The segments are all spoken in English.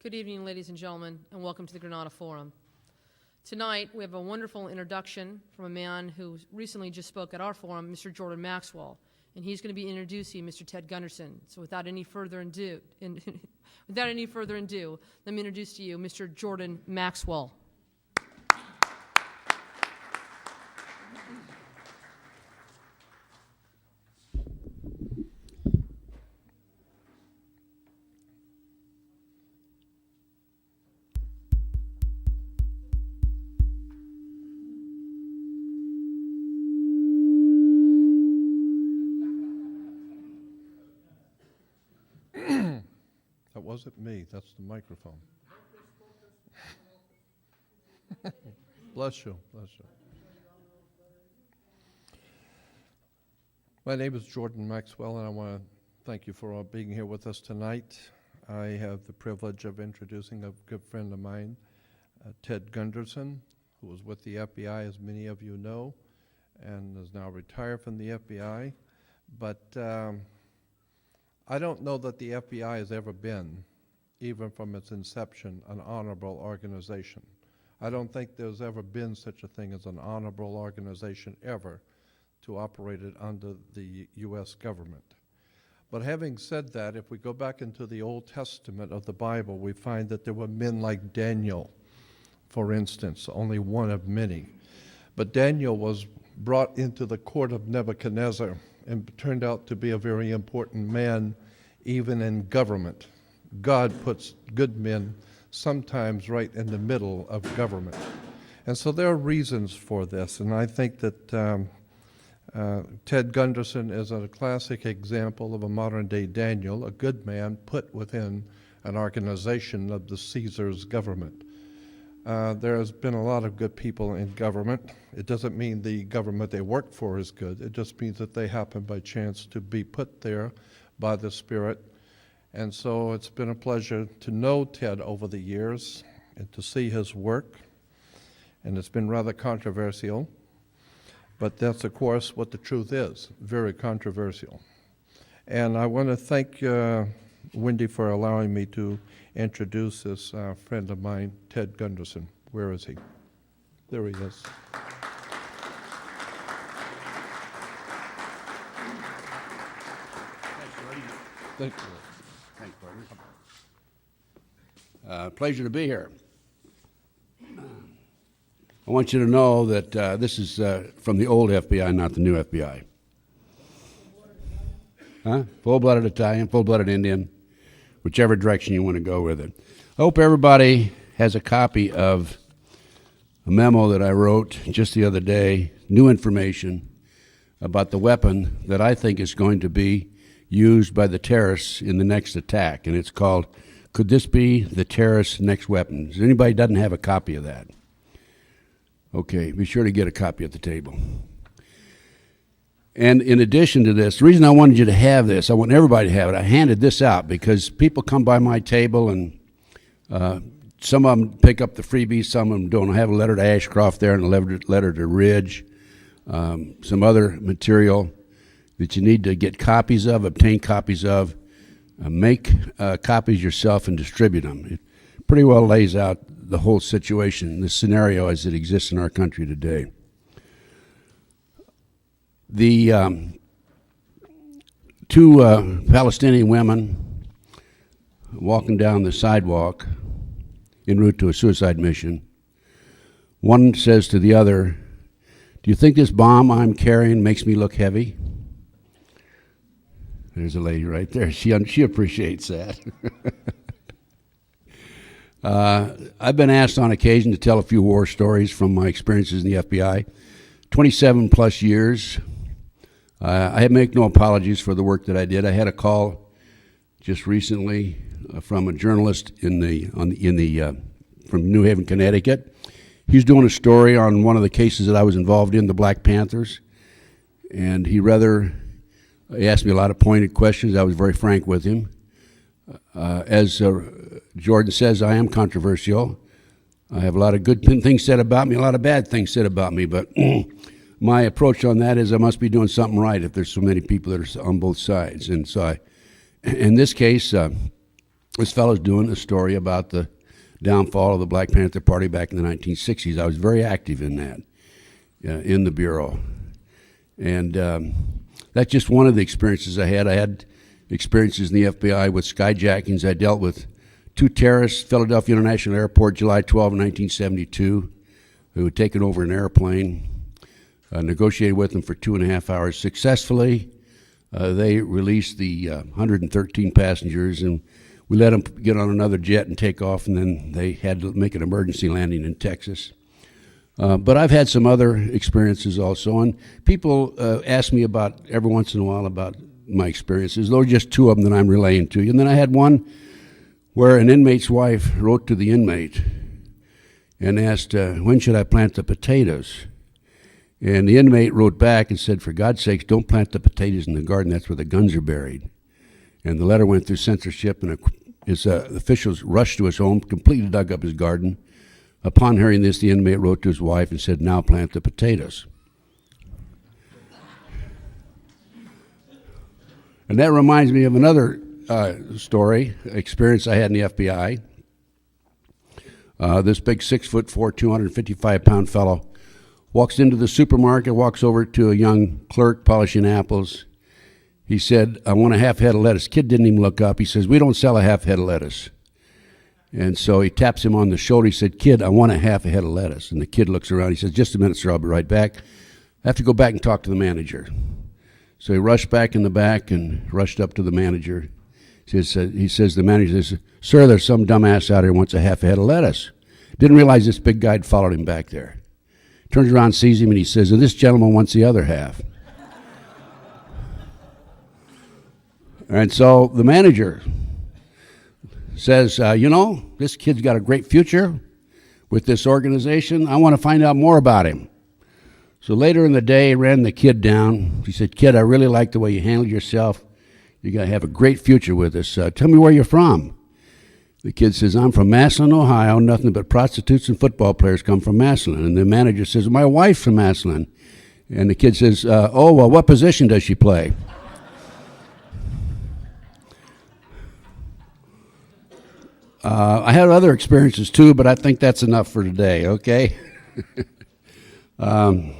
Good evening, ladies and gentlemen, and welcome to the Granada Forum. Tonight, we have a wonderful introduction from a man who recently just spoke at our forum, Mr. Jordan Maxwell, and he's going to be introducing Mr. Ted Gunderson. So without any further ado, let me introduce to you Mr. Jordan Maxwell. That wasn't me, that's the microphone. Bless you, bless you. My name is Jordan Maxwell, and I want to thank you for being here with us tonight. I have the privilege of introducing a good friend of mine, Ted Gunderson, who was with the FBI, as many of you know, and is now retired from the FBI. But I don't know that the FBI has ever been, even from its inception, an honorable organization. I don't think there's ever been such a thing as an honorable organization ever to operate it under the U.S. government. But having said that, if we go back into the Old Testament of the Bible, we find that there were men like Daniel, for instance, only one of many. But Daniel was brought into the court of Nebuchadnezzar and turned out to be a very important man, even in government. God puts good men sometimes right in the middle of government. And so there are reasons for this, and I think that Ted Gunderson is a classic example of a modern-day Daniel, a good man put within an organization of the Caesar's government. There has been a lot of good people in government. It doesn't mean the government they work for is good. It just means that they happen by chance to be put there by the Spirit. And so it's been a pleasure to know Ted over the years and to see his work. And it's been rather controversial. But that's, of course, what the truth is, very controversial. And I want to thank Wendy for allowing me to introduce this friend of mine, Ted Gunderson. Where is he? There he is. Thank you. Thanks, partner. Pleasure to be here. I want you to know that this is from the old FBI, not the new FBI. Huh? Full-blooded Italian, full-blooded Indian, whichever direction you want to go with it. I hope everybody has a copy of a memo that I wrote just the other day, new information about the weapon that I think is going to be used by the terrorists in the next attack, and it's called, Could This Be the Terrorist's Next Weapon? Does anybody doesn't have a copy of that? Okay, be sure to get a copy at the table. And in addition to this, the reason I wanted you to have this, I want everybody to have it, I handed this out because people come by my table and some of them pick up the freebies, some of them don't. I have a letter to Ashcroft there and a letter to Ridge, some other material that you need to get copies of, obtain copies of, make copies yourself and distribute them. It pretty well lays out the whole situation, the scenario as it exists in our country today. The two Palestinian women walking down the sidewalk en route to a suicide mission, one says to the other, "Do you think this bomb I'm carrying makes me look heavy?" There's a lady right there. She appreciates that. I've been asked on occasion to tell a few war stories from my experiences in the FBI. 27 plus years. I make no apologies for the work that I did. I had a call just recently from a journalist from New Haven, Connecticut. He's doing a story on one of the cases that I was involved in, the Black Panthers, and he asked me a lot of pointed questions. I was very frank with him. As Jordan says, I am controversial. I have a lot of good things said about me, a lot of bad things said about me, but my approach on that is I must be doing something right if there's so many people that are on both sides. And so in this case, this fellow's doing a story about the downfall of the Black Panther Party back in the 1960s. I was very active in that, in the Bureau. And that's just one of the experiences I had. I had experiences in the FBI with skyjackings. I dealt with 2 terrorists, Philadelphia International Airport, July 12, 1972, who had taken over an airplane. Negotiated with them for 2.5 hours successfully. They released the 113 passengers, and we let them get on another jet and take off, and then they had to make an emergency landing in Texas. But I've had some other experiences also, and people ask me about, every once in a while, about my experiences. Those are just 2 of them that I'm relaying to you. And then I had one where an inmate's wife wrote to the inmate and asked, when should I plant the potatoes? And the inmate wrote back and said, for God's sakes, don't plant the potatoes in the garden. That's where the guns are buried. And the letter went through censorship, and his officials rushed to his home, completely dug up his garden. Upon hearing this, the inmate wrote to his wife and said, now plant the potatoes. And that reminds me of another experience I had in the FBI. This big 6'4", 255-pound fellow walks into the supermarket, walks over to a young clerk polishing apples. He said, I want a half head of lettuce. Kid didn't even look up. He says, we don't sell a half head of lettuce. And so he taps him on the shoulder. He said, kid, I want a half a head of lettuce. And the kid looks around. He says, just a minute, sir, I'll be right back. I have to go back and talk to the manager. So he rushed back in the back and rushed up to the manager. He says, the manager says, sir, there's some dumbass out here who wants a half a head of lettuce. Didn't realize this big guy had followed him back there. Turns around, sees him, and he says, and this gentleman wants the other half. And so the manager says, this kid's got a great future with this organization. I want to find out more about him. So later in the day, he ran the kid down. He said, kid, I really like the way you handled yourself. You're going to have a great future with us. Tell me where you're from. The kid says, I'm from Massillon, Ohio. Nothing but prostitutes and football players come from Massillon. And the manager says, my wife's from Massillon. And the kid says, what position does she play? I had other experiences too, but I think that's enough for today, okay? I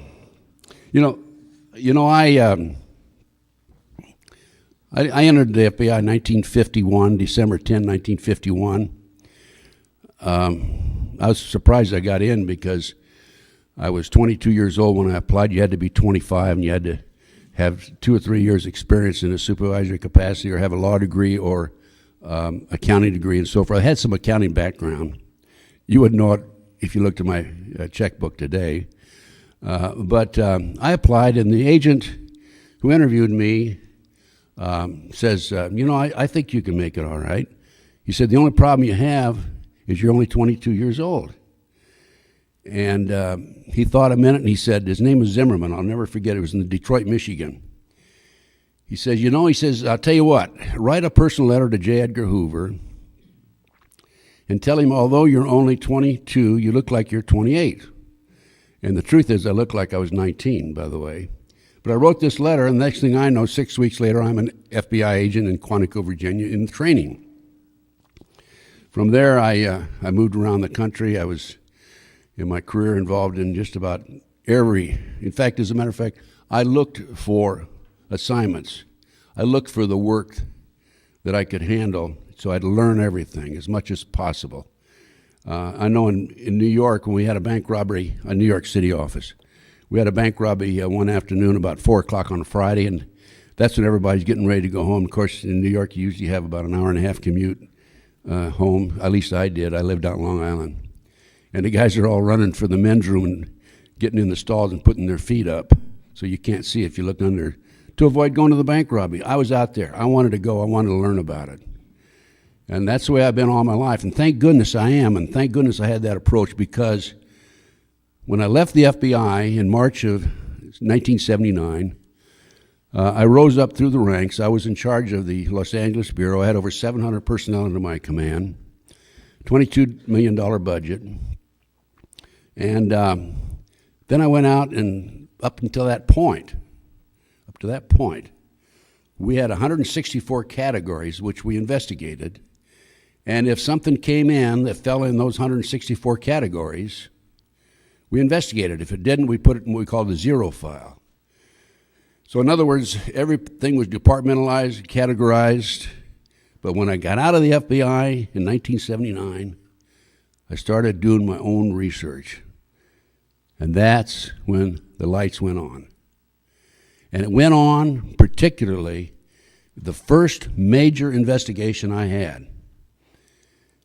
entered the FBI in 1951, December 10, 1951. I was surprised I got in because I was 22 years old when I applied. You had to be 25, and you had to have 2 or 3 years experience in a supervisory capacity or have a law degree or accounting degree and so forth. I had some accounting background. You would know it if you looked at my checkbook today. But I applied, and the agent who interviewed me says, I think you can make it all right. He said, the only problem you have is you're only 22 years old. And he thought a minute, and he said, his name was Zimmerman. I'll never forget. It was in Detroit, Michigan. He says, I'll tell you what, write a personal letter to J. Edgar Hoover and tell him, although you're only 22, you look like you're 28. And the truth is, I look like I was 19, by the way. But I wrote this letter, and the next thing I know, 6 weeks later, I'm an FBI agent in Quantico, Virginia, in training. From there, I moved around the country. I was, in my career, involved in just about in fact, as a matter of fact, I looked for assignments. I looked for the work that I could handle, so I'd learn everything as much as possible. I know in New York, when we had a bank robbery, a New York City office, we had a bank robbery one afternoon about 4 o'clock on a Friday, and that's when everybody's getting ready to go home. Of course, in New York, you usually have about an hour-and-a-half commute home. At least I did. I lived out in Long Island. And the guys are all running for the men's room and getting in the stalls and putting their feet up so you can't see if you look under to avoid going to the bank robbery. I was out there. I wanted to go. I wanted to learn about it. And that's the way I've been all my life. And thank goodness I am, and thank goodness I had that approach, because when I left the FBI in March of 1979, I rose up through the ranks. I was in charge of the Los Angeles Bureau. I had over 700 personnel under my command, $22 million budget. And then I went out, and up to that point, we had 164 categories which we investigated, And if something came in that fell in those 164 categories, we investigated. If it didn't, we put it in what we call the zero file. So in other words, everything was departmentalized, categorized. But when I got out of the FBI in 1979, I started doing my own research. And that's when the lights went on. And it went on particularly the first major investigation I had.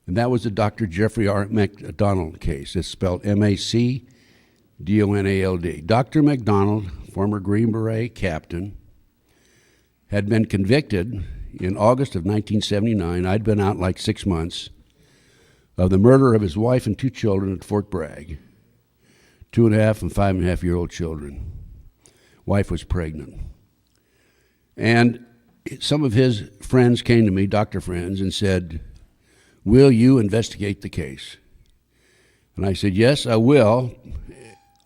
And that was the Dr. Jeffrey R. McDonald case. It's spelled MacDonald. Dr. McDonald, former Green Beret captain, had been convicted in August of 1979. I'd been out like 6 months of the murder of his wife and 2 children at Fort Bragg, 2.5 and 5.5-year-old children. Wife was pregnant. And some of his friends came to me, doctor friends, and said, "Will you investigate the case?" And I said, "Yes, I will.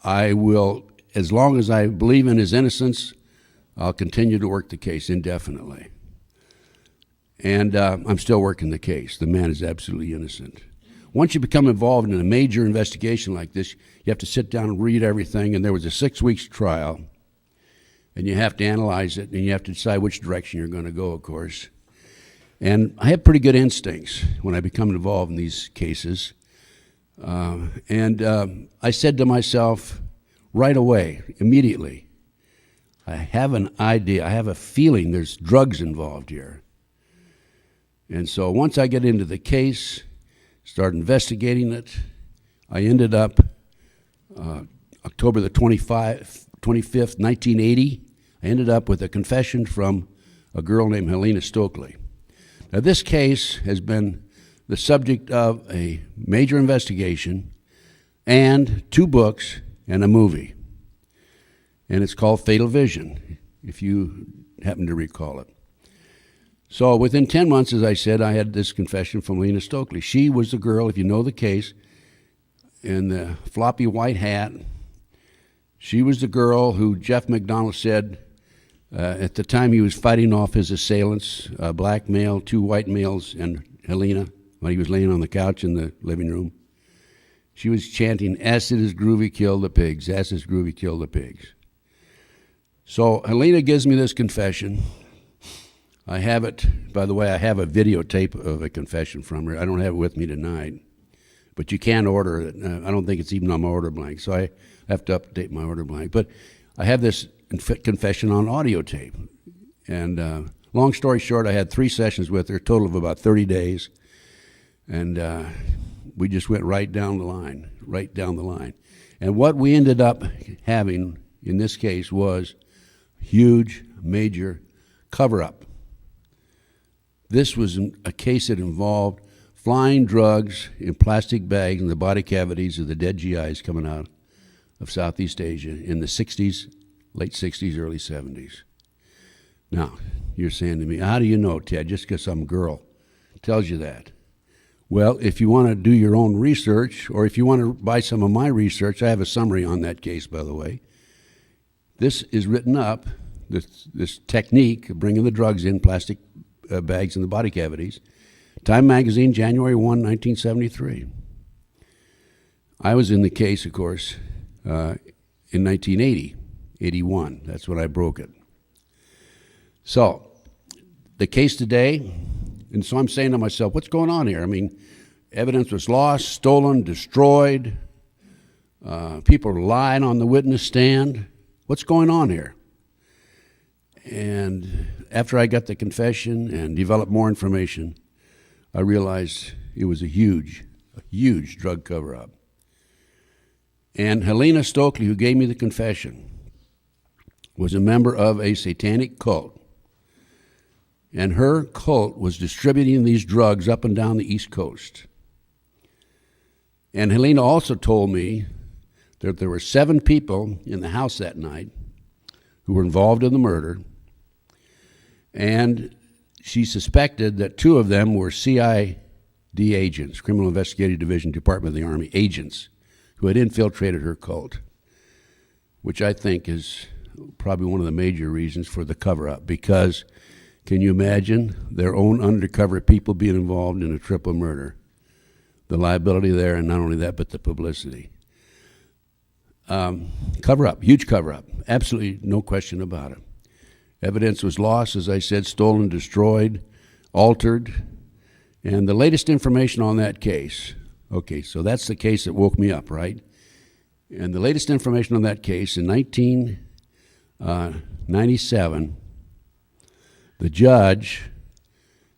I will, as long as I believe in his innocence, I'll continue to work the case indefinitely." And I'm still working the case. The man is absolutely innocent. Once you become involved in a major investigation like this, you have to sit down and read everything, and there was a 6-week trial, and you have to analyze it, and you have to decide which direction you're going to go, of course. And I have pretty good instincts when I become involved in these cases. I said to myself right away, immediately, I have an idea, I have a feeling there's drugs involved here. And so once I get into the case, start investigating it, I ended up October the 25th, 1980, I ended up with a confession from a girl named Helena Stokely. Now, this case has been the subject of a major investigation and 2 books and a movie. And it's called Fatal Vision, if you happen to recall it. So within 10 months, as I said, I had this confession from Helena Stokely. She was the girl, if you know the case, in the floppy white hat. She was the girl who Jeff McDonald said at the time he was fighting off his assailants, a black male, 2 white males, and Helena, when he was laying on the couch in the living room. She was chanting, "Acid is groovy, kill the pigs. Acid is groovy, kill the pigs." So Helena gives me this confession. I have it, by the way, I have a videotape of a confession from her. I don't have it with me tonight, but you can order it. I don't think it's even on my order blank, so I have to update my order blank. But I have this confession on audio tape. And long story short, I had 3 sessions with her, a total of about 30 days. And we just went right down the line. And what we ended up having in this case was huge, major cover-up. This was a case that involved flying drugs in plastic bags in the body cavities of the dead GIs coming out of Southeast Asia in the 60s, late 60s, early 70s. Now, you're saying to me, "How do you know, Ted, just because some girl tells you that?" Well, if you want to do your own research, or if you want to buy some of my research, I have a summary on that case, by the way. This is written up, this technique of bringing the drugs in plastic bags in the body cavities. Time Magazine, January 1, 1973. I was in the case, of course, in 1980, 81. That's when I broke it. So, the case today, and so I'm saying to myself, what's going on here? I mean, evidence was lost, stolen, destroyed. People are lying on the witness stand. What's going on here? And after I got the confession and developed more information, I realized it was a huge drug cover-up. And Helena Stokely, who gave me the confession, was a member of a satanic cult. And her cult was distributing these drugs up and down the East Coast. And Helena also told me that there were 7 people in the house that night who were involved in the murder, and she suspected that 2 of them were CID agents, Criminal Investigative Division, Department of the Army agents, who had infiltrated her cult, which I think is probably one of the major reasons for the cover-up, because Can you imagine their own undercover people being involved in a triple murder? The liability there, and not only that, but the publicity. Cover-up, huge cover-up, absolutely no question about it. Evidence was lost, as I said, stolen, destroyed, altered, and the latest information on that case, okay, so that's the case that woke me up, right? And the latest information on that case, in 1997, the judge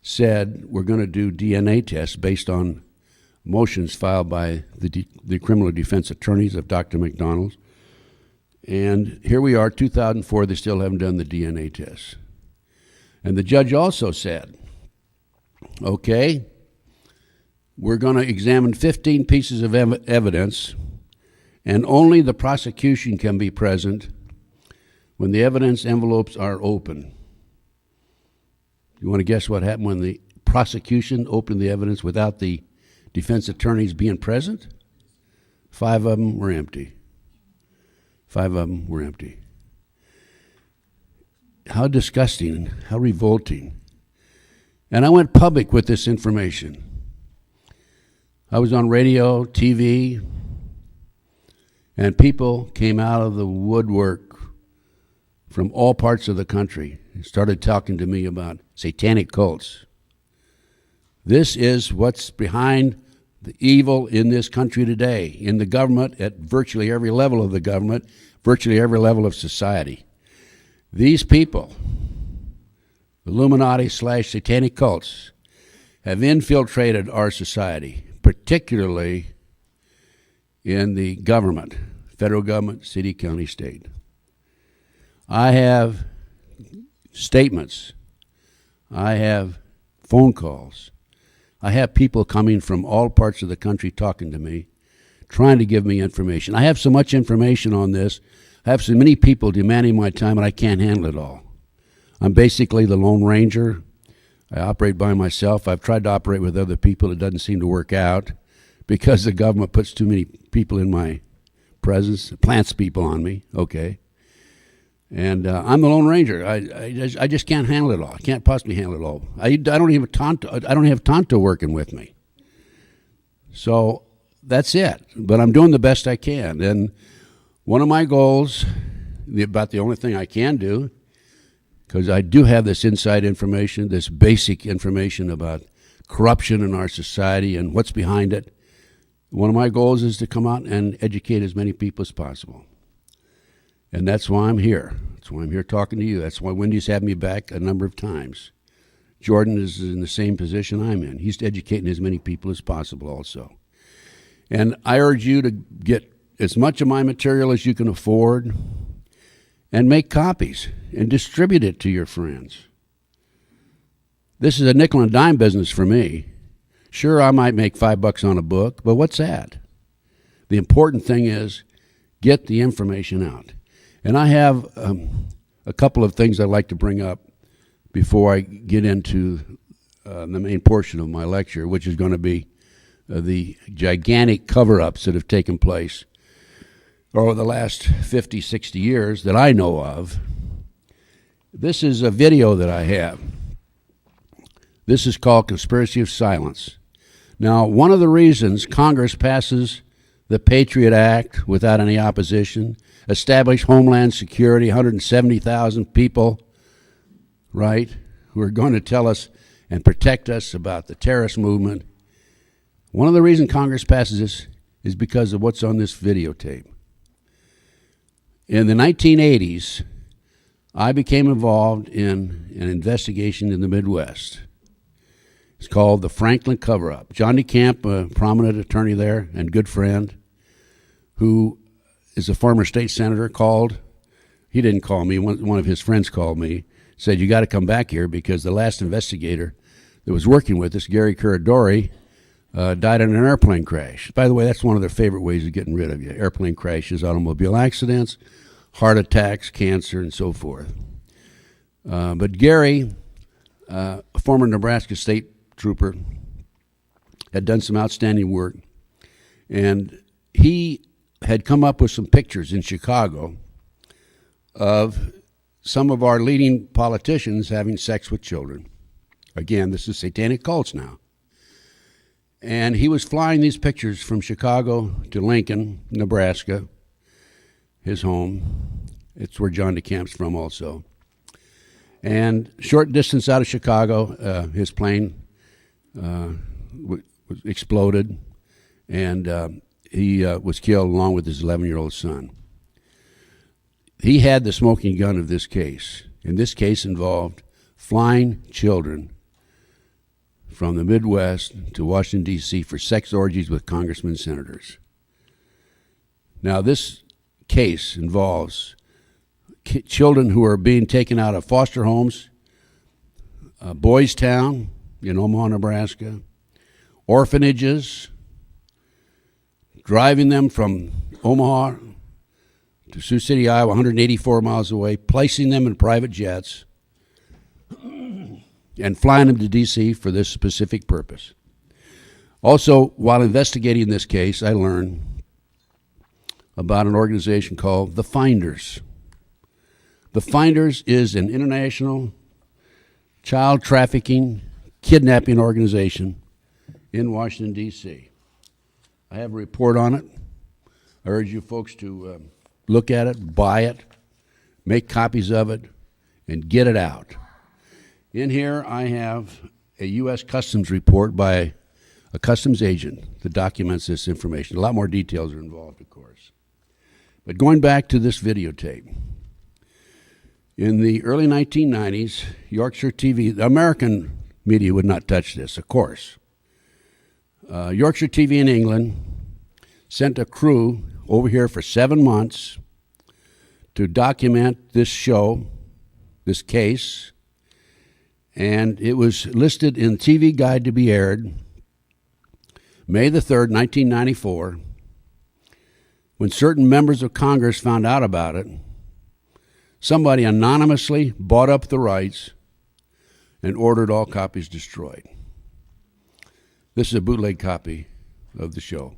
said we're going to do DNA tests based on motions filed by the criminal defense attorneys of Dr. McDonald's. And here we are, 2004, they still haven't done the DNA tests. And the judge also said, okay, we're going to examine 15 pieces of evidence, and only the prosecution can be present when the evidence envelopes are open. You want to guess what happened when the prosecution opened the evidence without the defense attorneys being present? 5 of them were empty. 5 of them were empty. How disgusting, how revolting. And I went public with this information. I was on radio, TV, and people came out of the woodwork from all parts of the country and started talking to me about satanic cults. This is what's behind the evil in this country today, in the government, at virtually every level of the government, virtually every level of society. These people, Illuminati/satanic cults, have infiltrated our society, particularly in the government, federal government, city, county, state. I have statements. I have phone calls. I have people coming from all parts of the country talking to me, trying to give me information. I have so much information on this. I have so many people demanding my time, and I can't handle it all. I'm basically the Lone Ranger. I operate by myself. I've tried to operate with other people. It doesn't seem to work out because the government puts too many people in my presence, plants people on me, okay. And I'm the Lone Ranger. I just can't handle it all. I can't possibly handle it all. I don't have Tonto working with me. So that's it. But I'm doing the best I can. And one of my goals, about the only thing I can do, because I do have this inside information, this basic information about corruption in our society and what's behind it. One of my goals is to come out and educate as many people as possible. And that's why I'm here. That's why I'm here talking to you. That's why Wendy's had me back a number of times. Jordan is in the same position I'm in. He's educating as many people as possible also. And I urge you to get as much of my material as you can afford and make copies and distribute it to your friends. This is a nickel and dime business for me. Sure, I might make $5 on a book, but what's that? The important thing is get the information out. And I have a couple of things I'd like to bring up before I get into the main portion of my lecture, which is going to be the gigantic cover-ups that have taken place over the last 50, 60 years that I know of. This is a video that I have. This is called Conspiracy of Silence. Now, one of the reasons Congress passes the Patriot Act without any opposition, establish Homeland Security, 170,000 people, right, who are going to tell us and protect us about the terrorist movement. One of the reasons Congress passes this is because of what's on this videotape. In the 1980s, I became involved in an investigation in the Midwest. It's called the Franklin Cover-Up. John DeCamp, a prominent attorney there and good friend, who is a former state senator, he didn't call me, one of his friends called me, said, you got to come back here because the last investigator that was working with us, Gary Curadori, died in an airplane crash. By the way, that's one of their favorite ways of getting rid of you. Airplane crashes, automobile accidents, heart attacks, cancer, and so forth. But Gary, a former Nebraska state trooper, had done some outstanding work, and he had come up with some pictures in Chicago of some of our leading politicians having sex with children. Again, this is satanic cults now. And he was flying these pictures from Chicago to Lincoln, Nebraska, his home. It's where John DeCamp's from also. And short distance out of Chicago, his plane exploded, and he was killed along with his 11-year-old son. He had the smoking gun of this case, and this case involved flying children from the Midwest to Washington, D.C. for sex orgies with congressmen and senators. Now, this case involves children who are being taken out of foster homes, Boys Town in Omaha, Nebraska, orphanages, driving them from Omaha to Sioux City, Iowa, 184 miles away, placing them in private jets, and flying them to D.C. for this specific purpose. Also, while investigating this case, I learned about an organization called The Finders. The Finders is an international child trafficking, kidnapping organization in Washington, D.C. I have a report on it. I urge you folks to look at it, buy it, make copies of it, and get it out. In here, I have a U.S. Customs report by a customs agent that documents this information. A lot more details are involved, of course. But going back to this videotape, in the early 1990s, Yorkshire TV, the American media would not touch this, of course. Yorkshire TV in England sent a crew over here for 7 months to document this show, this case, and it was listed in TV Guide to be aired May the 3rd, 1994. When certain members of Congress found out about it, somebody anonymously bought up the rights and ordered all copies destroyed. This is a bootleg copy of the show.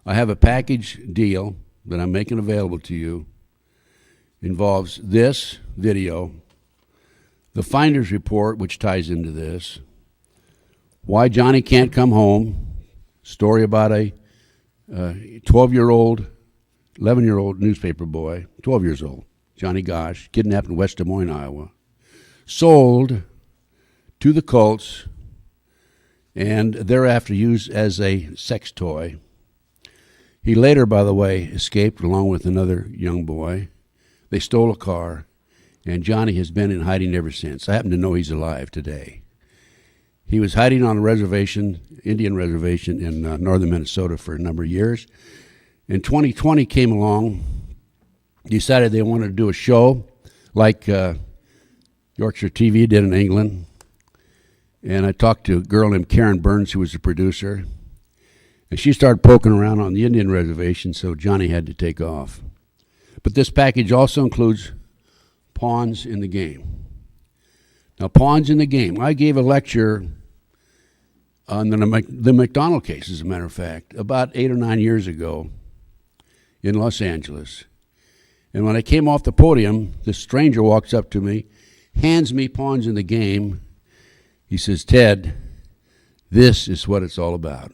I have a package deal that I'm making available to you. Involves this video, the Finders report, which ties into this, why Johnny can't come home, story about a 12-year-old, 11-year-old newspaper boy, 12 years old, Johnny Gosh, kidnapped in West Des Moines, Iowa, sold to the cults, and thereafter used as a sex toy. He later, by the way, escaped along with another young boy. They stole a car, and Johnny has been in hiding ever since. I happen to know he's alive today. He was hiding on a reservation, Indian reservation in northern Minnesota for a number of years. In 2020 came along, decided they wanted to do a show like Yorkshire TV did in England. And I talked to a girl named Karen Burns, who was the producer. And she started poking around on the Indian reservation, so Johnny had to take off. But this package also includes pawns in the game. Now, pawns in the game. I gave a lecture on the McDonald case, as a matter of fact, about 8 or 9 years ago in Los Angeles. And when I came off the podium, this stranger walks up to me, hands me Pawns in the Game. He says, "Ted, this is what it's all about.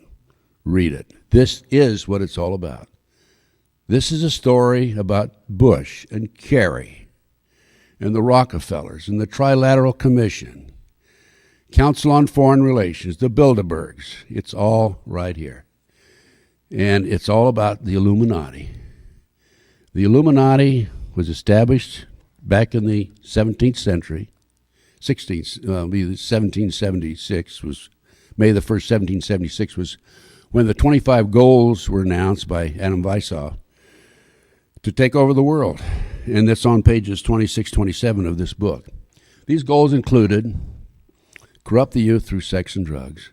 Read it. This is what it's all about. This is a story about Bush and Kerry and the Rockefellers and the Trilateral Commission, Council on Foreign Relations, the Bilderbergs. It's all right here. And it's all about the Illuminati. The Illuminati was established back in the 17th century. 1776 was, May the 1st, 1776 was when the 25 goals were announced by Adam Weishaupt to take over the world. And that's on pages 26, 27 of this book. These goals included corrupt the youth through sex and drugs,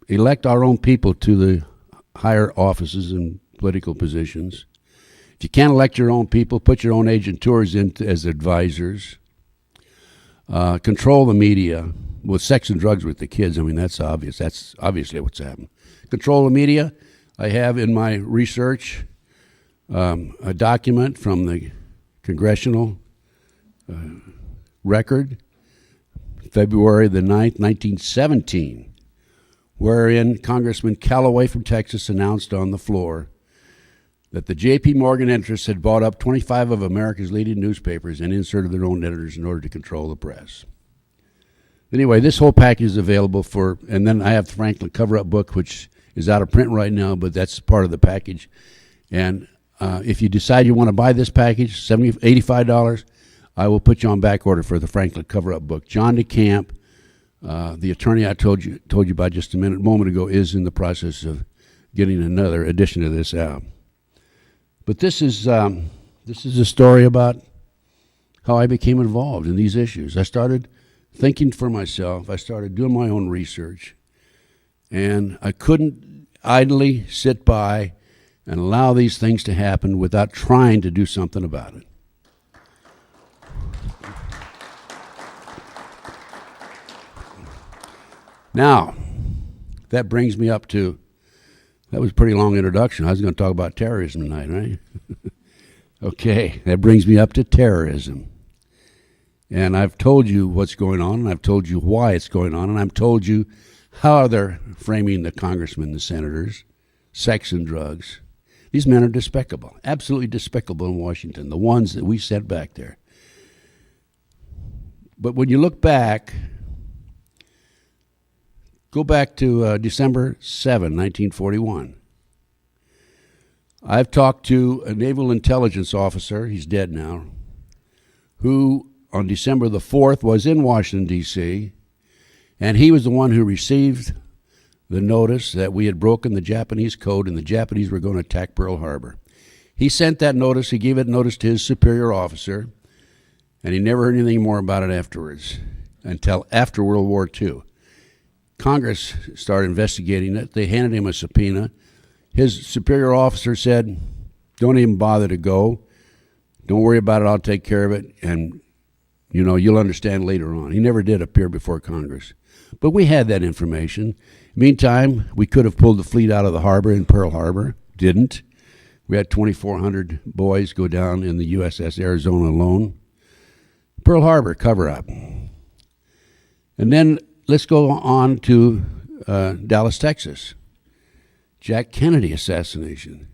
elect our own people to the higher offices and political positions. If you can't elect your own people, put your own agentures in as advisors. Control the media with sex and drugs with the kids. I mean, that's obvious. That's obviously what's happened. Control the media. I have in my research a document from the congressional record, February the 9th, 1917, wherein Congressman Callaway from Texas announced on the floor that the J.P. Morgan interests had bought up 25 of America's leading newspapers and inserted their own editors in order to control the press. Anyway, this whole package is available for, and then I have the Franklin cover-up book, which is out of print right now, but that's part of the package. And if you decide you want to buy this package, $85, I will put you on back order for the Franklin cover-up book. John DeCamp, the attorney I told you about just a moment ago, is in the process of getting another edition of this out. But this is a story about how I became involved in these issues. I started thinking for myself. I started doing my own research, and I couldn't idly sit by and allow these things to happen without trying to do something about it. Now, that brings me up to, that was a pretty long introduction. I was going to talk about terrorism tonight, right? Okay, that brings me up to terrorism. And I've told you what's going on, and I've told you why it's going on, and I've told you how they're framing the congressmen, the senators, sex and drugs. These men are despicable, absolutely despicable in Washington, the ones that we sent back there. But when you look back, go back to December 7, 1941. I've talked to a naval intelligence officer, he's dead now, who on December the 4th was in Washington, D.C., and he was the one who received the notice that we had broken the Japanese code and the Japanese were going to attack Pearl Harbor. He sent that notice, he gave it notice to his superior officer, and he never heard anything more about it afterwards, until after World War II. Congress started investigating it. They handed him a subpoena. His superior officer said, don't even bother to go. Don't worry about it, I'll take care of it, and you'll understand later on. He never did appear before Congress. But we had that information. Meantime, we could have pulled the fleet out of the harbor in Pearl Harbor. Didn't. We had 2,400 boys go down in the USS Arizona alone. Pearl Harbor, cover-up. And then let's go on to Dallas, Texas. Jack Kennedy assassination.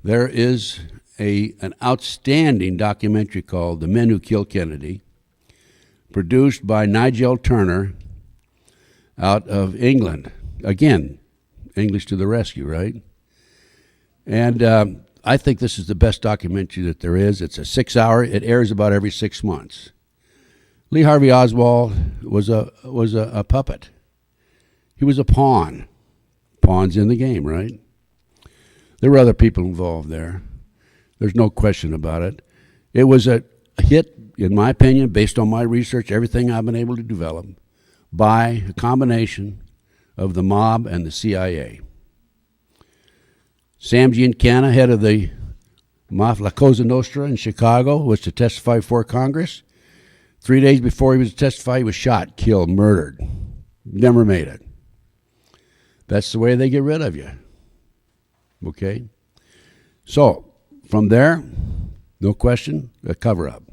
There is an outstanding documentary called The Men Who Killed Kennedy, produced by Nigel Turner out of England. Again, English to the rescue, right? And I think this is the best documentary that there is. It's a 6-hour. It airs about every 6 months. Lee Harvey Oswald was a puppet. He was a pawn. Pawns in the game, right? There were other people involved there. There's no question about it. It was a hit, in my opinion, based on my research, everything I've been able to develop, by a combination of the mob and the CIA. Sam Giancana, head of the La Cosa Nostra in Chicago, was to testify before Congress. 3 days before he was to testify, he was shot, killed, murdered. Never made it. That's the way they get rid of you. Okay? So, from there, no question, a cover-up.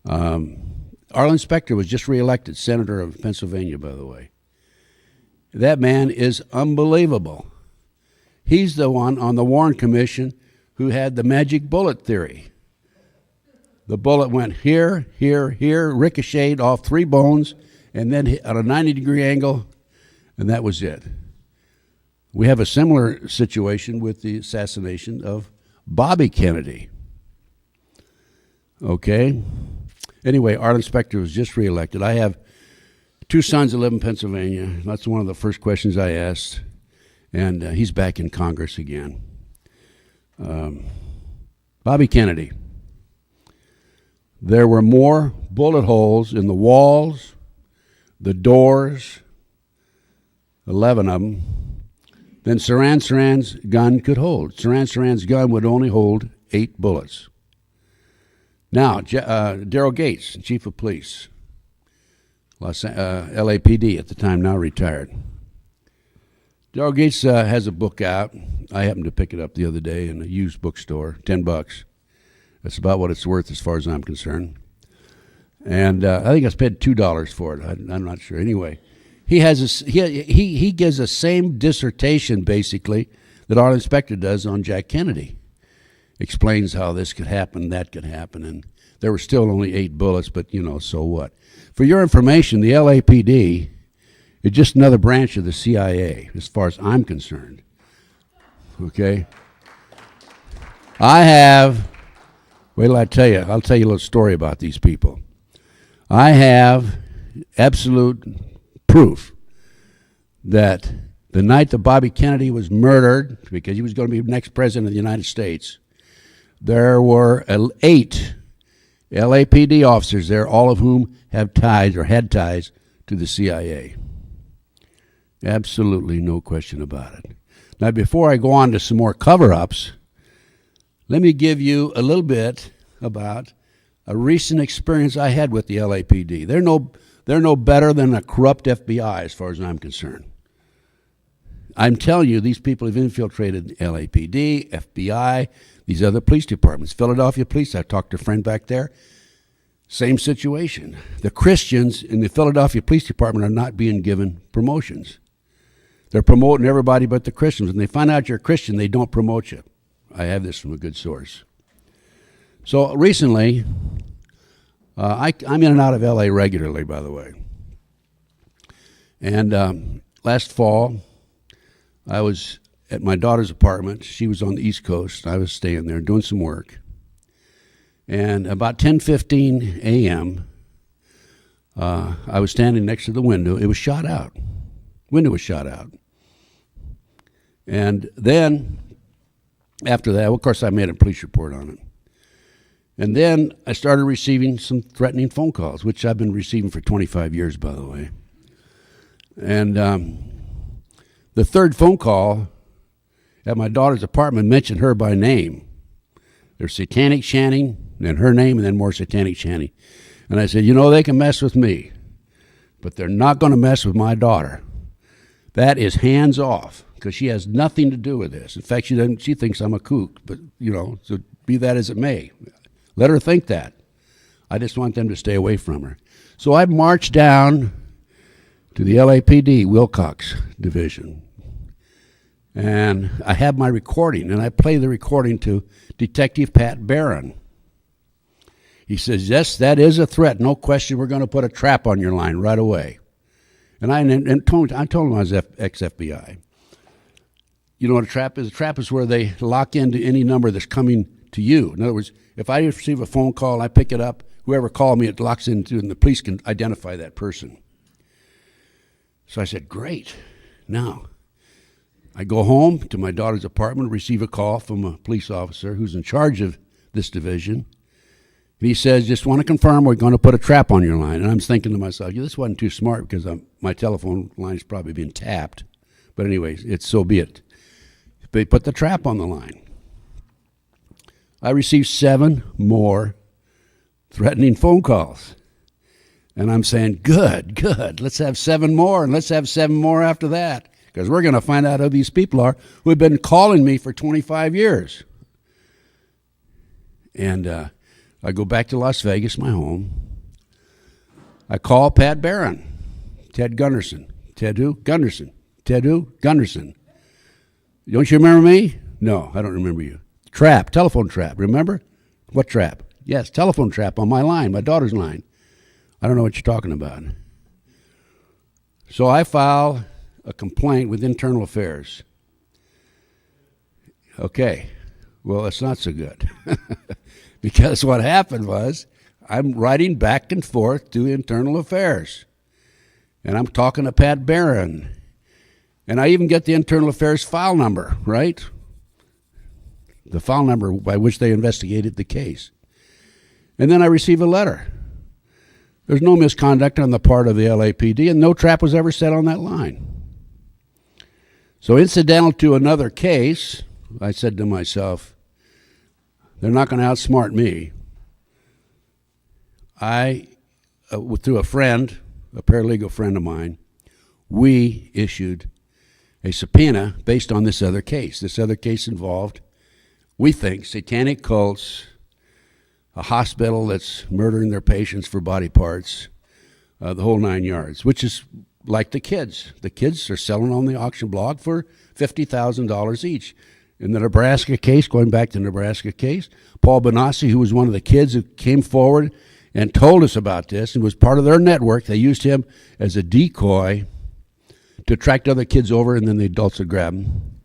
Arlen Specter was just reelected senator of Pennsylvania, by the way. That man is unbelievable. He's the one on the Warren Commission who had the magic bullet theory. The bullet went here, here, here, ricocheted off 3 bones, and then hit at a 90-degree angle, and that was it. We have a similar situation with the assassination of Bobby Kennedy. Okay? Anyway, Arlen Specter was just reelected. I have 2 sons that live in Pennsylvania. That's one of the first questions I asked. And he's back in Congress again. Bobby Kennedy. There were more bullet holes in the walls, the doors, 11 of them, than Saran's gun could hold. Saran's gun would only hold 8 bullets. Now, Daryl Gates, chief of police, LAPD at the time, now retired. Daryl Gates has a book out. I happened to pick it up the other day in a used bookstore, $10. That's about what it's worth as far as I'm concerned. And I think I paid $2 for it. I'm not sure. Anyway, he gives the same dissertation basically that our inspector does on Jack Kennedy. Explains how this could happen, that could happen, and there were still only 8 bullets, but so what? For your information, the LAPD is just another branch of the CIA, as far as I'm concerned. Okay? Wait till I tell you. I'll tell you a little story about these people. I have absolute proof that the night that Bobby Kennedy was murdered, because he was going to be the next president of the United States, there were 8 LAPD officers there, all of whom have ties or had ties to the CIA. Absolutely no question about it. Now, before I go on to some more cover-ups, let me give you a little bit about a recent experience I had with the LAPD. They're no better than a corrupt FBI as far as I'm concerned. I'm telling you, these people have infiltrated LAPD, FBI, these other police departments. Philadelphia Police, I talked to a friend back there. Same situation. The Christians in the Philadelphia Police Department are not being given promotions. They're promoting everybody but the Christians. When they find out you're a Christian, they don't promote you. I have this from a good source. So recently, I'm in and out of LA regularly, by the way. And last fall, I was at my daughter's apartment. She was on the East Coast. I was staying there doing some work. And about 10:15 a.m., I was standing next to the window. It was shot out. Window was shot out. And then, after that, of course, I made a police report on it. And then I started receiving some threatening phone calls, which I've been receiving for 25 years, by the way. And the third phone call at my daughter's apartment mentioned her by name. There's Satanic Channing, and then her name, and then more Satanic Channing. And I said, they can mess with me, but they're not going to mess with my daughter. That is hands off, because she has nothing to do with this. In fact, she thinks I'm a kook, but, so be that as it may. Let her think that. I just want them to stay away from her. So I marched down to the LAPD Wilcox Division, and I have my recording, and I play the recording to Detective Pat Barron. He says, yes, that is a threat. No question, we're going to put a trap on your line right away. And I told him I was ex-FBI. You know what a trap is? A trap is where they lock into any number that's coming to you. In other words, if I receive a phone call, I pick it up, whoever called me, it locks into, and the police can identify that person. So I said, great. Now, I go home to my daughter's apartment, receive a call from a police officer who's in charge of this division. He says, just want to confirm we're going to put a trap on your line. And I'm thinking to myself, this wasn't too smart because my telephone line is probably being tapped. But anyways, so be it. They put the trap on the line. I received 7 more threatening phone calls. And I'm saying, good. Let's have 7 more, and let's have 7 more after that. Because we're going to find out who these people are who have been calling me for 25 years. And I go back to Las Vegas, my home. I call Pat Barron, Ted Gunderson. Ted who? Gunderson. Ted who? Gunderson. Don't you remember me? No, I don't remember you. Trap, telephone trap, remember? What trap? Yes, telephone trap on my line, my daughter's line. I don't know what you're talking about. So I file a complaint with Internal Affairs. Okay, well, it's not so good. Because what happened was I'm writing back and forth to Internal Affairs. And I'm talking to Pat Barron. And I even get the Internal Affairs file number, right? The file number by which they investigated the case. And then I receive a letter. There's no misconduct on the part of the LAPD, and no trap was ever set on that line. So incidental to another case, I said to myself, they're not going to outsmart me. Through a friend, a paralegal friend of mine, we issued a subpoena based on this other case. This other case involved, we think, satanic cults a hospital that's murdering their patients for body parts, the whole 9 yards, which is like the kids. The kids are selling on the auction block for $50,000 each. In the Nebraska case, going back to the Nebraska case, Paul Benassi, who was one of the kids who came forward and told us about this and was part of their network, they used him as a decoy to attract other kids over, and then the adults would grab them,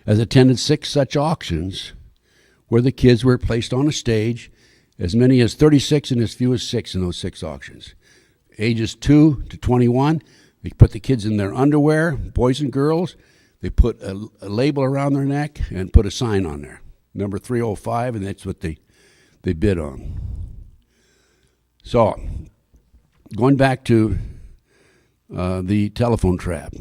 has attended 6 such auctions where the kids were placed on a stage, as many as 36 and as few as 6 in those 6 auctions. Ages 2 to 21, they put the kids in their underwear, boys and girls. They put a label around their neck and put a sign on there, number 305, and that's what they bid on. So, going back to the telephone trap.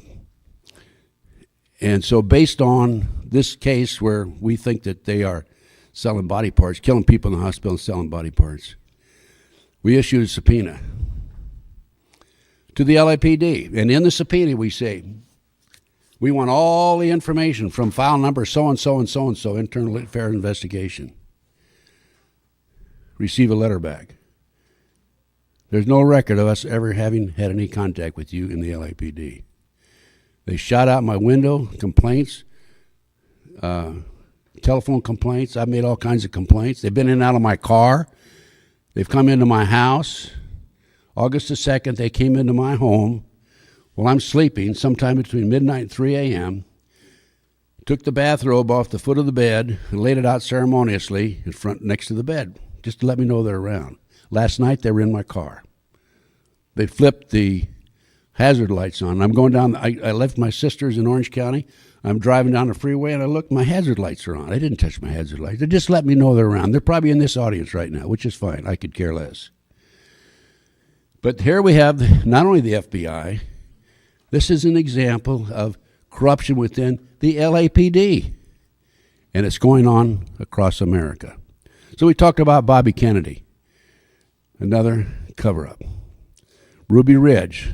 And so based on this case where we think that they are selling body parts, killing people in the hospital and selling body parts, we issued a subpoena to the LAPD. And in the subpoena we say, we want all the information from file number so-and-so and so-and-so, internal affairs investigation. Receive a letter back. There's no record of us ever having had any contact with you in the LAPD. They shot out my window, complaints, telephone complaints. I've made all kinds of complaints. They've been in and out of my car. They've come into my house. August the 2nd, they came into my home while I'm sleeping, sometime between midnight and 3 a.m., took the bathrobe off the foot of the bed and laid it out ceremoniously in front next to the bed, just to let me know they're around. Last night, they were in my car. They flipped the hazard lights on. I'm going down, I left my sister's in Orange County. I'm driving down the freeway, and I look, my hazard lights are on. They didn't touch my hazard lights. They just let me know they're around. They're probably in this audience right now, which is fine. I could care less. But here we have not only the FBI, this is an example of corruption within the LAPD, and it's going on across America. So we talked about Bobby Kennedy, another cover-up. Ruby Ridge,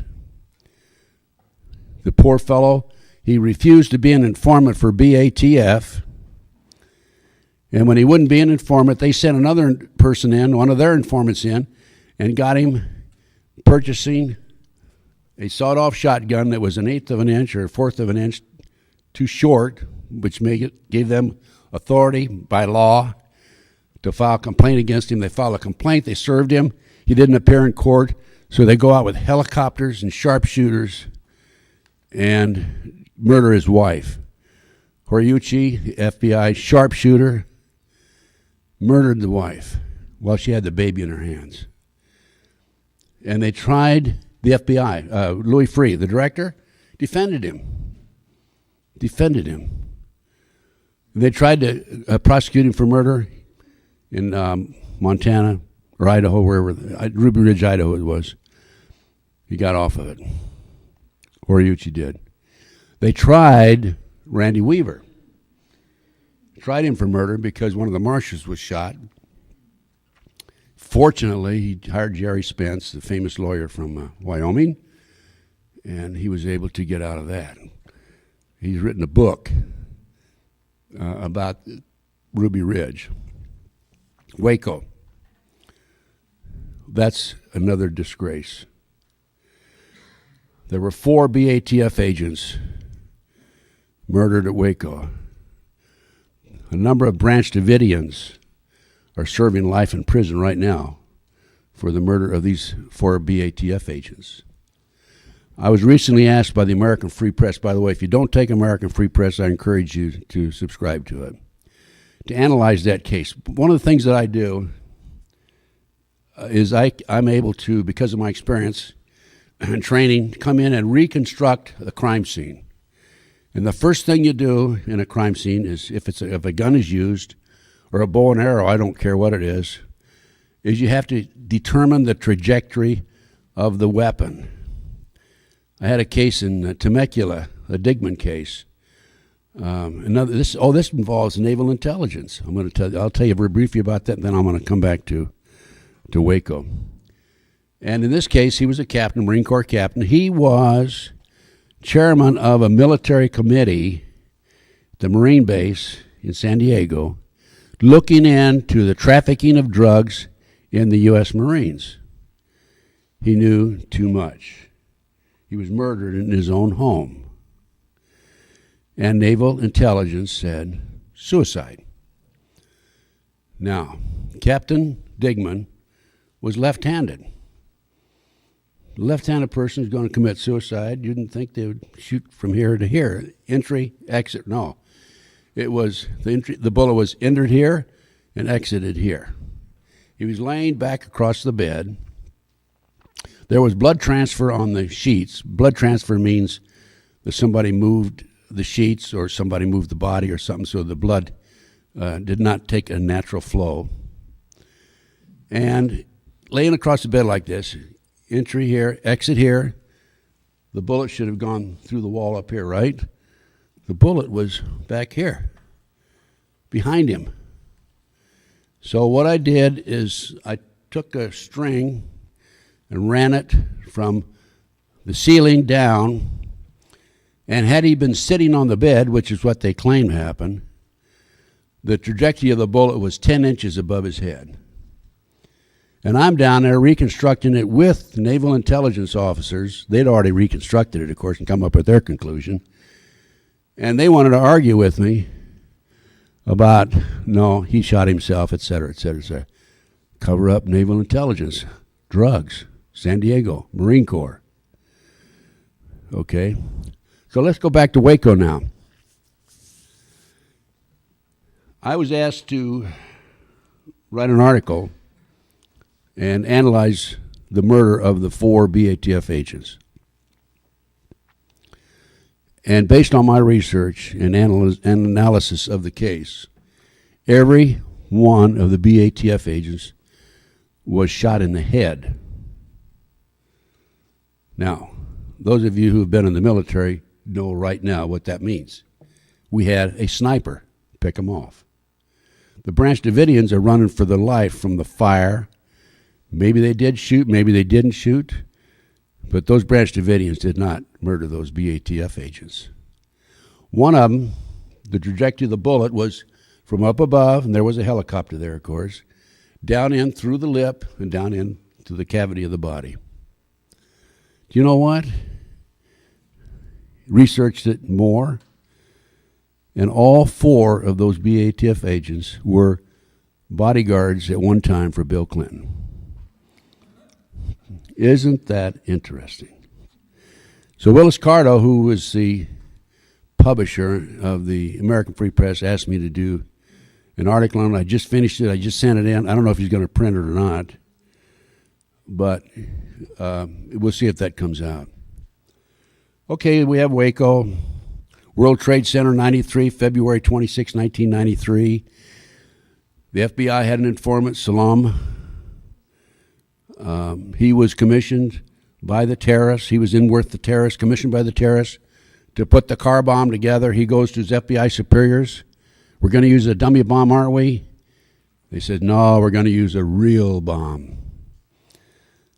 the poor fellow, he refused to be an informant for BATF, and when he wouldn't be an informant, they sent another person in, one of their informants in, and got him purchasing a sawed-off shotgun that was 1/8 of an inch or 1/4 of an inch too short, which gave them authority by law to file a complaint against him. They filed a complaint. They served him. He didn't appear in court, so they go out with helicopters and sharpshooters and murder his wife. Horiuchi, the FBI sharpshooter, murdered the wife while she had the baby in her hands. And they tried... The FBI, Louis Freeh, the director, defended him. They tried to prosecute him for murder in Montana or Idaho, wherever, Ruby Ridge, Idaho it was. He got off of it. Horiuchi did. They tried Randy Weaver. Tried him for murder because one of the marshals was shot. Fortunately, he hired Jerry Spence, the famous lawyer from Wyoming, and he was able to get out of that. He's written a book about Ruby Ridge. Waco. That's another disgrace. There were 4 BATF agents murdered at Waco. A number of Branch Davidians are serving life in prison right now for the murder of these 4 BATF agents. I was recently asked by the American Free Press, by the way, if you don't take American Free Press, I encourage you to subscribe to it, to analyze that case. One of the things that I do is I'm able to, because of my experience and training, come in and reconstruct the crime scene. And the first thing you do in a crime scene is, if a gun is used, or a bow and arrow, I don't care what it is you have to determine the trajectory of the weapon. I had a case in Temecula, a Digman case. This involves naval intelligence. I'll tell you very briefly about that, and then I'm going to come back to Waco. And in this case, he was a captain, Marine Corps captain. He was chairman of a military committee at the Marine base in San Diego, looking into the trafficking of drugs in the U.S. Marines. He knew too much. He was murdered in his own home. And naval intelligence said suicide. Now, Captain Digman was left-handed. A left-handed person is going to commit suicide. You didn't think they would shoot from here to here. Entry, exit, no. It was, the bullet was entered here and exited here. He was laying back across the bed. There was blood transfer on the sheets. Blood transfer means that somebody moved the sheets or somebody moved the body or something, so the blood did not take a natural flow. And laying across the bed like this, entry here, exit here, the bullet should have gone through the wall up here, right? The bullet was back here, behind him. So what I did is I took a string and ran it from the ceiling down, and had he been sitting on the bed, which is what they claim happened, the trajectory of the bullet was 10 inches above his head. And I'm down there reconstructing it with naval intelligence officers. They'd already reconstructed it, of course, and come up with their conclusion. And they wanted to argue with me about, no, he shot himself, et cetera, et cetera, et cetera. Cover up naval intelligence, drugs, San Diego, Marine Corps. Okay, so let's go back to Waco now. I was asked to write an article and analyze the murder of the 4 BATF agents. And based on my research and analysis of the case, every one of the BATF agents was shot in the head. Now, those of you who have been in the military know right now what that means. We had a sniper pick them off. The Branch Davidians are running for their life from the fire. Maybe they did shoot, maybe they didn't shoot, but those Branch Davidians did not murder those BATF agents. One of them, the trajectory of the bullet was from up above, and there was a helicopter there, of course, down in through the lip and down in to the cavity of the body. Do you know what? Researched it more, and all 4 of those BATF agents were bodyguards at one time for Bill Clinton. Isn't that interesting? So Willis Carto, who was the publisher of the American Free Press, asked me to do an article on it. I just finished it. I just sent it in. I don't know if he's going to print it or not, but we'll see if that comes out. Okay, we have Waco, World Trade Center 93, February 26, 1993. The FBI had an informant, Salam. He was commissioned by the terrorists. He was in with the terrorists, commissioned by the terrorists to put the car bomb together. He goes to his FBI superiors. We're going to use a dummy bomb, aren't we? They said, no, we're going to use a real bomb.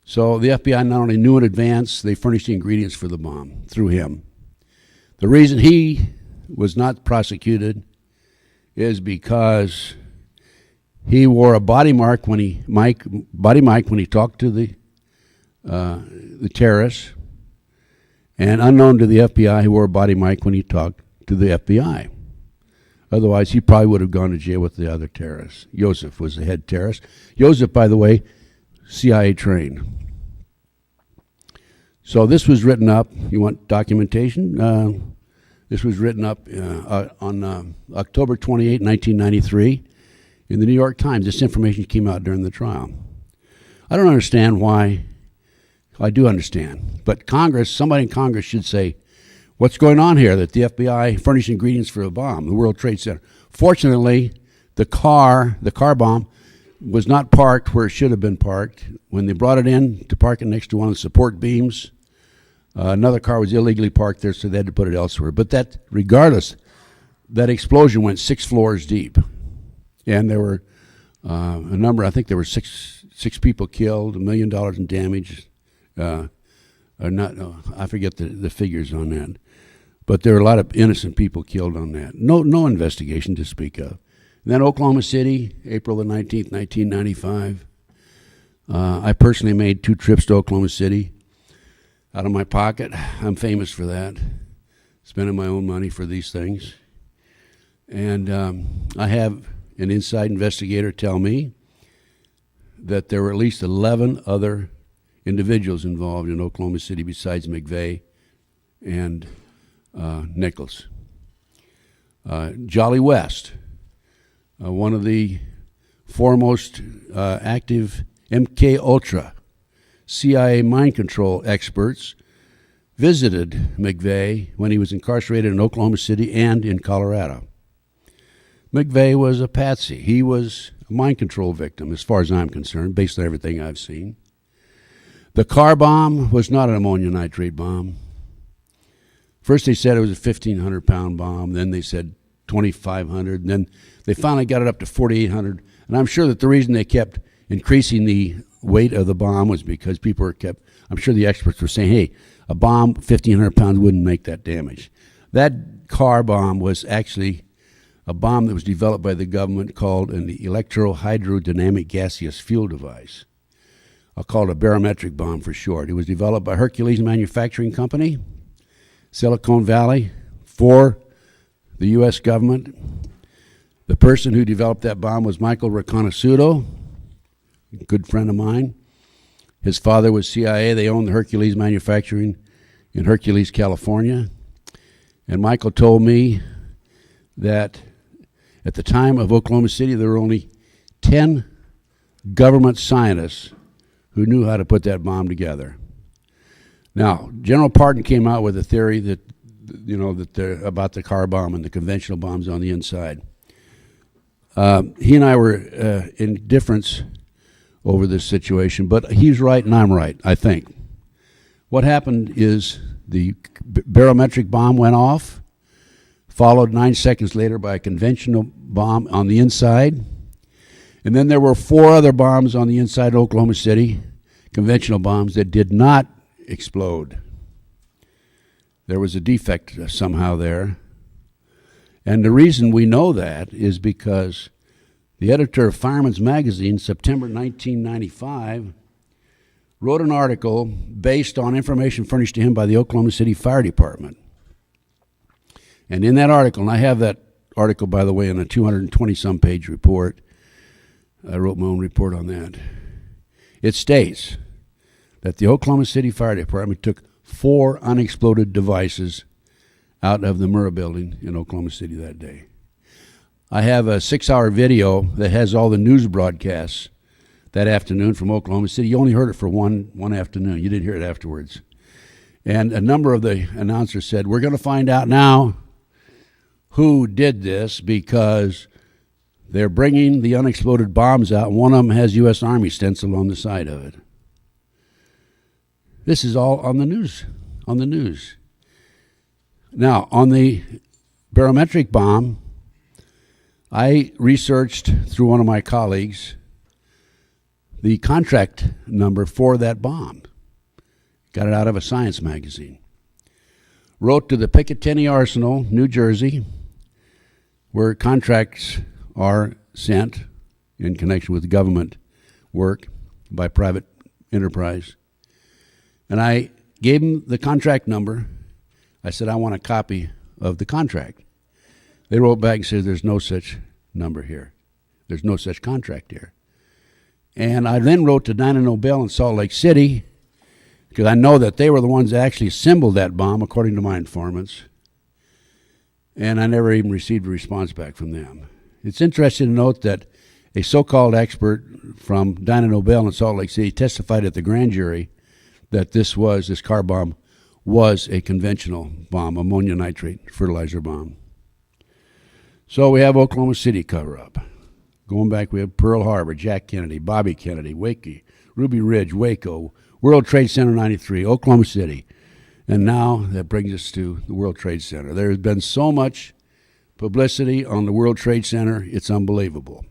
So the FBI not only knew in advance, they furnished the ingredients for the bomb through him. The reason he was not prosecuted is because he wore a body mic when he talked to the terrorists, and unknown to the FBI, he wore a body mic when he talked to the FBI. Otherwise, he probably would have gone to jail with the other terrorists. Yosef was the head terrorist. Yosef, by the way, CIA trained. So this was written up. You want documentation? This was written up on October 28, 1993 in the New York Times. This information came out during the trial. I don't understand why. I do understand. But Congress, somebody in Congress should say, what's going on here that the FBI furnished ingredients for a bomb, the World Trade Center? Fortunately, the car bomb was not parked where it should have been parked. When they brought it in to park it next to one of the support beams, another car was illegally parked there, so they had to put it elsewhere. But that, regardless, that explosion went 6 floors deep. And there were a number, I think there were six people killed, $1 million in damage. I forget the figures on that. But there were a lot of innocent people killed on that. No investigation to speak of. And then Oklahoma City, April the 19th, 1995. I personally made 2 trips to Oklahoma City out of my pocket. I'm famous for that, spending my own money for these things. And I have an inside investigator tell me that there were at least 11 other individuals involved in Oklahoma City besides McVeigh and Nichols. Jolly West, one of the foremost active MK Ultra CIA mind control experts, visited McVeigh when he was incarcerated in Oklahoma City and in Colorado. McVeigh was a patsy. He was a mind control victim, as far as I'm concerned, based on everything I've seen. The car bomb was not an ammonia nitrate bomb. First they said it was a 1,500-pound bomb, then they said 2,500, and then they finally got it up to 4,800. And I'm sure that the reason they kept increasing the weight of the bomb was because people were I'm sure the experts were saying, hey, a bomb, 1,500 pounds wouldn't make that damage. That car bomb was actually a bomb that was developed by the government called an electrohydrodynamic gaseous fuel device. I'll call it a barometric bomb for short. It was developed by Hercules Manufacturing Company, Silicon Valley, for the U.S. government. The person who developed that bomb was Michael Riconosciuto, a good friend of mine. His father was CIA. They owned the Hercules Manufacturing in Hercules, California. And Michael told me that at the time of Oklahoma City, there were only 10 government scientists who knew how to put that bomb together. Now, General Parton came out with a theory that, about the car bomb and the conventional bombs on the inside. He and I were in difference over this situation, but he's right and I'm right, I think. What happened is the barometric bomb went off, followed 9 seconds later by a conventional bomb on the inside. And then there were 4 other bombs on the inside of Oklahoma City, conventional bombs, that did not explode. There was a defect somehow there. And the reason we know that is because the editor of Fireman's Magazine, September 1995, wrote an article based on information furnished to him by the Oklahoma City Fire Department. And in that article, and I have that article, by the way, in a 220-some page report, I wrote my own report on that, it states that the Oklahoma City Fire Department took 4 unexploded devices out of the Murrah building in Oklahoma City that day. I have a 6-hour video that has all the news broadcasts that afternoon from Oklahoma City. You only heard it for one afternoon. You didn't hear it afterwards. And a number of the announcers said, we're going to find out now who did this because they're bringing the unexploded bombs out. One of them has U.S. Army stenciled on the side of it. This is all on the news. Now, on the barometric bomb, I researched through one of my colleagues the contract number for that bomb. Got it out of a science magazine. Wrote to the Picatinny Arsenal, New Jersey, where contracts are sent in connection with government work by private enterprise. And I gave them the contract number. I said, I want a copy of the contract. They wrote back and said, there's no such number here. There's no such contract here. And I then wrote to Dyna Nobel in Salt Lake City, because I know that they were the ones that actually assembled that bomb, according to my informants. And I never even received a response back from them. It's interesting to note that a so-called expert from Dyna Nobel in Salt Lake City testified at the grand jury that this car bomb was a conventional bomb, ammonia nitrate fertilizer bomb. So we have Oklahoma City cover-up. Going back, we have Pearl Harbor, Jack Kennedy, Bobby Kennedy, Waco, Ruby Ridge, Waco, World Trade Center 93, Oklahoma City. And now that brings us to the World Trade Center. There has been so much publicity on the World Trade Center, it's unbelievable.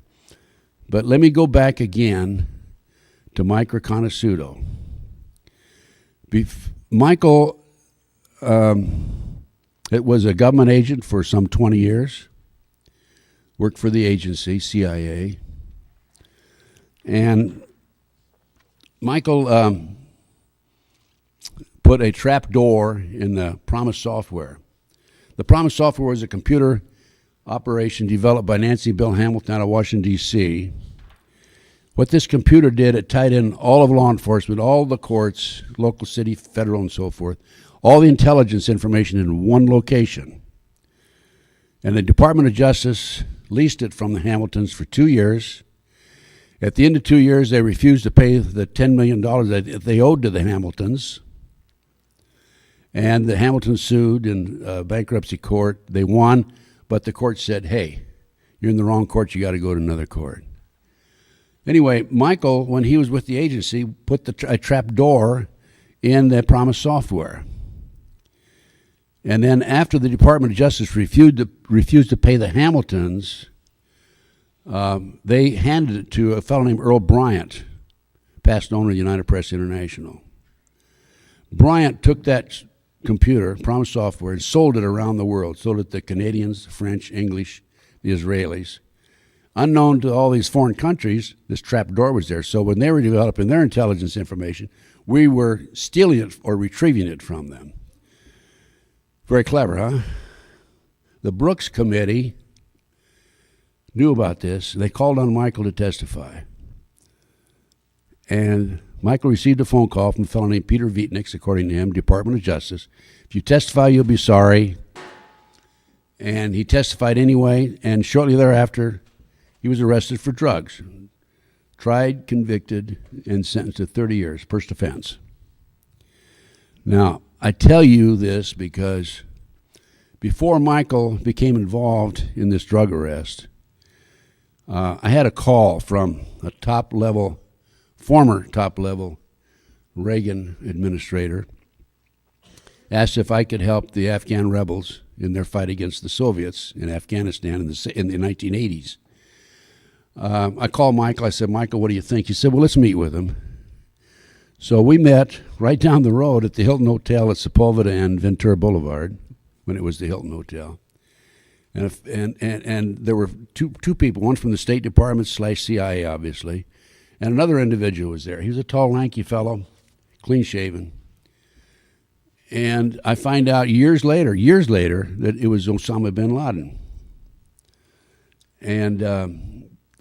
But let me go back again to Mike Riconosciuto. Michael it was a government agent for some 20 years, worked for the agency, CIA, and Michael put a trap door in the Promise software. The Promise software was a computer operation developed by Nancy and Bill Hamilton out of Washington, D.C. What this computer did, it tied in all of law enforcement, all the courts, local, city, federal, and so forth, all the intelligence information in one location. And the Department of Justice leased it from the Hamiltons for 2 years. At the end of 2 years, they refused to pay the $10 million that they owed to the Hamiltons. And the Hamiltons sued in bankruptcy court. They won, but the court said, hey, you're in the wrong court, you got to go to another court. Anyway, Michael, when he was with the agency, put a trap door in the Promise software. And then after the Department of Justice refused to pay the Hamiltons, they handed it to a fellow named Earl Bryant, past owner of United Press International. Bryant took that computer, Promise software, and sold it around the world, sold it to the Canadians, the French, English, the Israelis. Unknown to all these foreign countries, this trap door was there. So when they were developing their intelligence information, we were stealing it or retrieving it from them. Very clever, huh? The Brooks Committee knew about this. They called on Michael to testify. And Michael received a phone call from a fellow named Peter Vietnix, according to him, Department of Justice. If you testify, you'll be sorry. And he testified anyway, and shortly thereafter, he was arrested for drugs, tried, convicted, and sentenced to 30 years, first offense. Now, I tell you this because before Michael became involved in this drug arrest, I had a call from a former top-level Reagan administrator, asked if I could help the Afghan rebels in their fight against the Soviets in Afghanistan in the 1980s. I called Michael. I said, Michael, what do you think? He said, well, let's meet with him. So we met right down the road at the Hilton Hotel at Sepulveda and Ventura Boulevard, when it was the Hilton Hotel. And there were two people, one from the State Department / CIA, obviously, and another individual was there. He was a tall, lanky fellow, clean-shaven. And I find out years later, that it was Osama bin Laden. And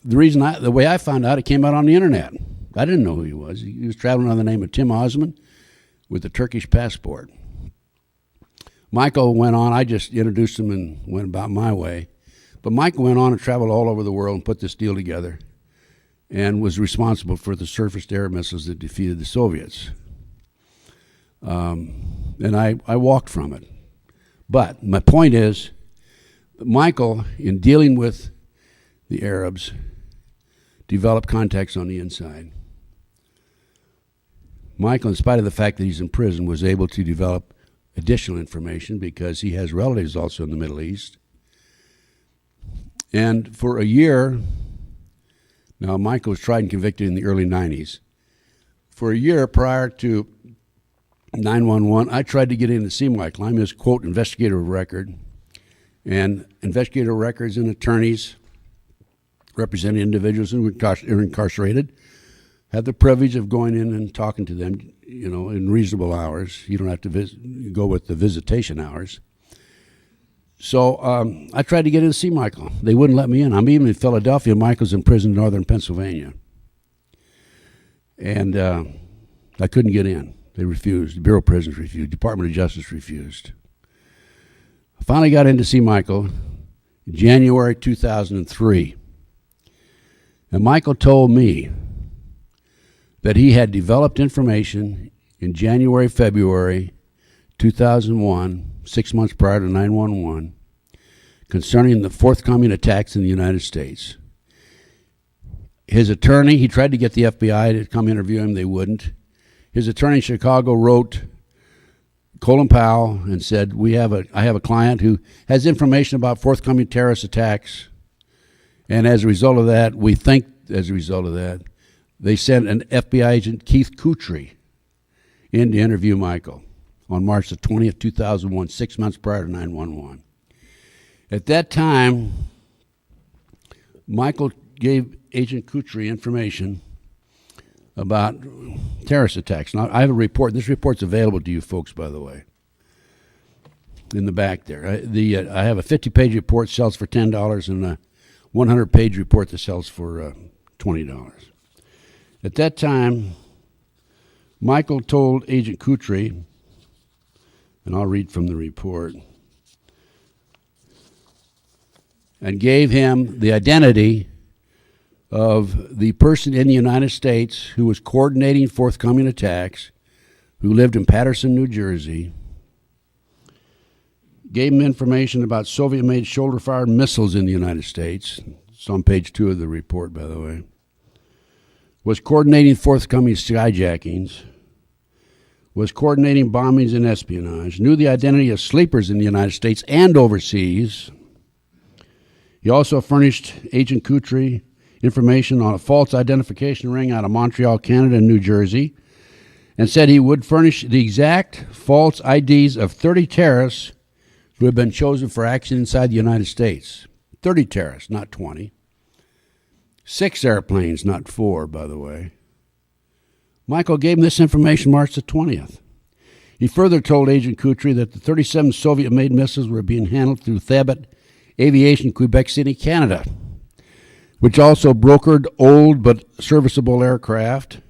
the way I found out, it came out on the internet. I didn't know who he was. He was traveling under the name of Tim Osman with a Turkish passport. Michael went on. I just introduced him and went about my way. But Michael went on and traveled all over the world and put this deal together and was responsible for the surface-to-air missiles that defeated the Soviets. And I walked from it. But my point is, Michael, in dealing with the Arabs, developed contacts on the inside. Michael, in spite of the fact that he's in prison, was able to develop additional information because he has relatives also in the Middle East. And for a year, now Michael was tried and convicted in the early 90s. For a year prior to 911, I tried to get in to see Michael. I'm his, quote, investigator of record. And investigator of records and attorneys representing individuals who are incarcerated have the privilege of going in and talking to them, in reasonable hours. You don't have to go with the visitation hours. So I tried to get in to see Michael. They wouldn't let me in. I'm even in Philadelphia. Michael's in prison in northern Pennsylvania. And I couldn't get in. They refused. The Bureau of Prisons refused. Department of Justice refused. I finally got in to see Michael in January 2003. And Michael told me that he had developed information in January, February 2001, 6 months prior to 911, concerning the forthcoming attacks in the United States. His attorney, he tried to get the FBI to come interview him. They wouldn't. His attorney in Chicago wrote Colin Powell and said, I have a client who has information about forthcoming terrorist attacks. And as a result of that, they sent an FBI agent, Keith Kutry, in to interview Michael on March the 20th, 2001, 6 months prior to 911. At that time, Michael gave Agent Kutry information about terrorist attacks. Now, I have a report. This report's available to you folks, by the way, in the back there. I have a 50-page report sells for $10 and a 100-page report that sells for $20. At that time, Michael told Agent Kutry, and I'll read from the report, and gave him the identity of the person in the United States who was coordinating forthcoming attacks, who lived in Paterson, New Jersey, gave him information about Soviet-made shoulder-fired missiles in the United States. It's on page 2 of the report, by the way. Was coordinating forthcoming skyjackings, was coordinating bombings and espionage, knew the identity of sleepers in the United States and overseas. He also furnished Agent Kutry information on a false identification ring out of Montreal, Canada, and New Jersey, and said he would furnish the exact false IDs of 30 terrorists who had been chosen for action inside the United States. 30 terrorists, not 20. 6 airplanes, not 4, by the way. Michael gave him this information March the 20th. He further told Agent Kutry that the 37 Soviet-made missiles were being handled through Thabit Aviation, Quebec City, Canada, which also brokered old but serviceable aircraft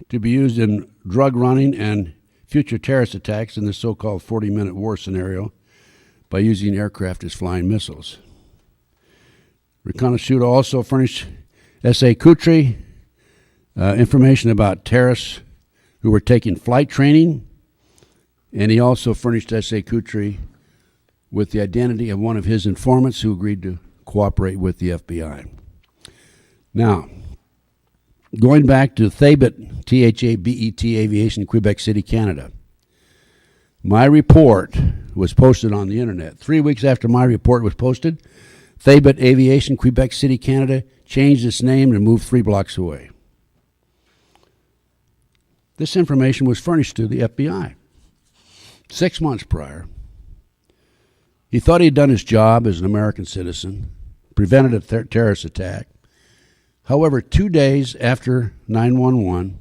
to be used in drug running and future terrorist attacks in the so-called 40-minute war scenario by using aircraft as flying missiles. Reconnaissance also furnished S.A. Kutry information about terrorists who were taking flight training, and he also furnished S.A. Kutry with the identity of one of his informants who agreed to cooperate with the FBI. Now, going back to Thabet, T-H-A-B-E-T Aviation, Quebec City, Canada, my report was posted on the internet. 3 weeks after my report was posted, Thabet Aviation, Quebec City, Canada, changed its name and moved 3 blocks away. This information was furnished to the FBI 6 months prior. He thought he'd done his job as an American citizen, prevented a terrorist attack. However, 2 days after 9/11,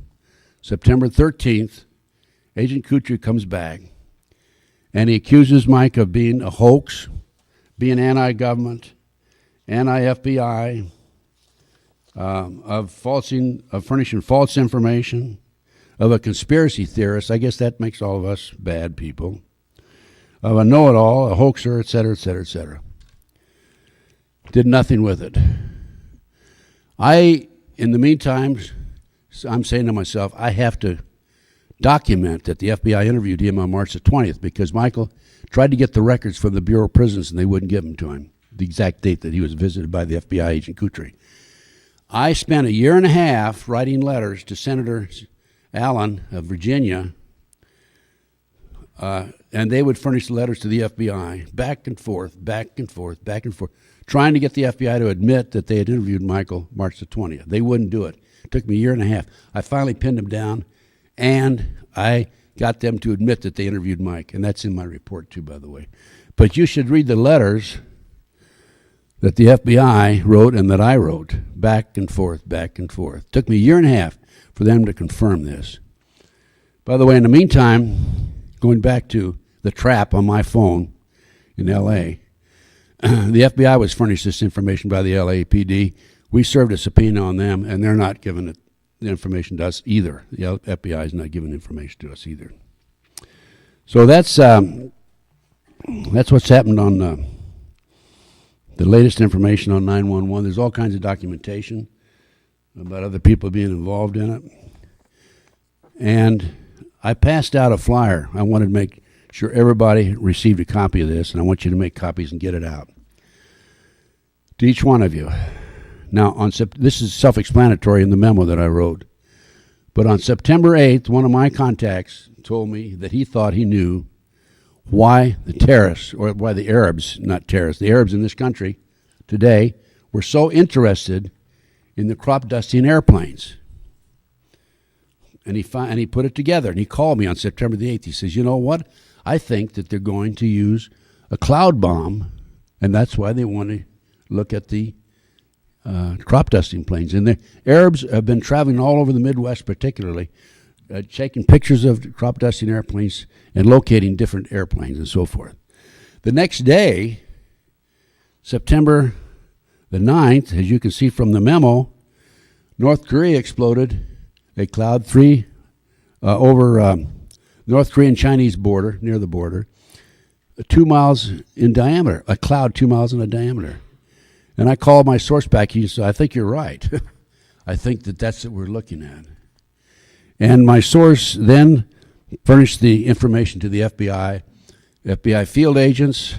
September 13th, Agent Kutry comes back, and he accuses Mike of being a hoax, being anti-government, anti-FBI, of furnishing false information, of a conspiracy theorist. I guess that makes all of us bad people. Of a know-it-all, a hoaxer, et cetera, et cetera, et cetera. Did nothing with it. In the meantime, I'm saying to myself, I have to document that the FBI interviewed him on March the 20th because Michael tried to get the records from the Bureau of Prisons and they wouldn't give them to him, the exact date that he was visited by the FBI agent Kutry. I spent a year and a half writing letters to Senator Allen of Virginia, and they would furnish the letters to the FBI, back and forth, back and forth, back and forth, trying to get the FBI to admit that they had interviewed Michael March the 20th. They wouldn't do it. It took me a year and a half. I finally pinned them down, and I got them to admit that they interviewed Mike, and that's in my report too, by the way. But you should read the letters that the FBI wrote and that I wrote, back and forth, back and forth. It took me a year and a half for them to confirm this. By the way, in the meantime, going back to the trap on my phone in L.A., the FBI was furnished this information by the LAPD. We served a subpoena on them, and they're not giving the information to us either. The FBI is not giving information to us either. So that's what's happened on the latest information on 911. There's all kinds of documentation about other people being involved in it. And I passed out a flyer. I wanted to make sure everybody received a copy of this, and I want you to make copies and get it out to each one of you. Now, this is self-explanatory in the memo that I wrote, but on September 8th, one of my contacts told me that he thought he knew why the terrorists, or why the Arabs, not terrorists, the Arabs in this country today were so interested in the crop dusting airplanes. And he put it together, and he called me on September the 8th. He says, you know what? I think that they're going to use a cloud bomb, and that's why they want to look at the crop dusting planes. And the Arabs have been traveling all over the Midwest particularly, taking pictures of crop dusting airplanes and locating different airplanes and so forth. The next day, September the 9th, as you can see from the memo, North Korea exploded a Cloud 3 over North Korean-Chinese border, near the border, 2 miles in diameter, a cloud 2 miles in diameter. And I called my source back. He said, I think you're right. I think that's what we're looking at. And my source then furnished the information to the FBI. FBI field agents,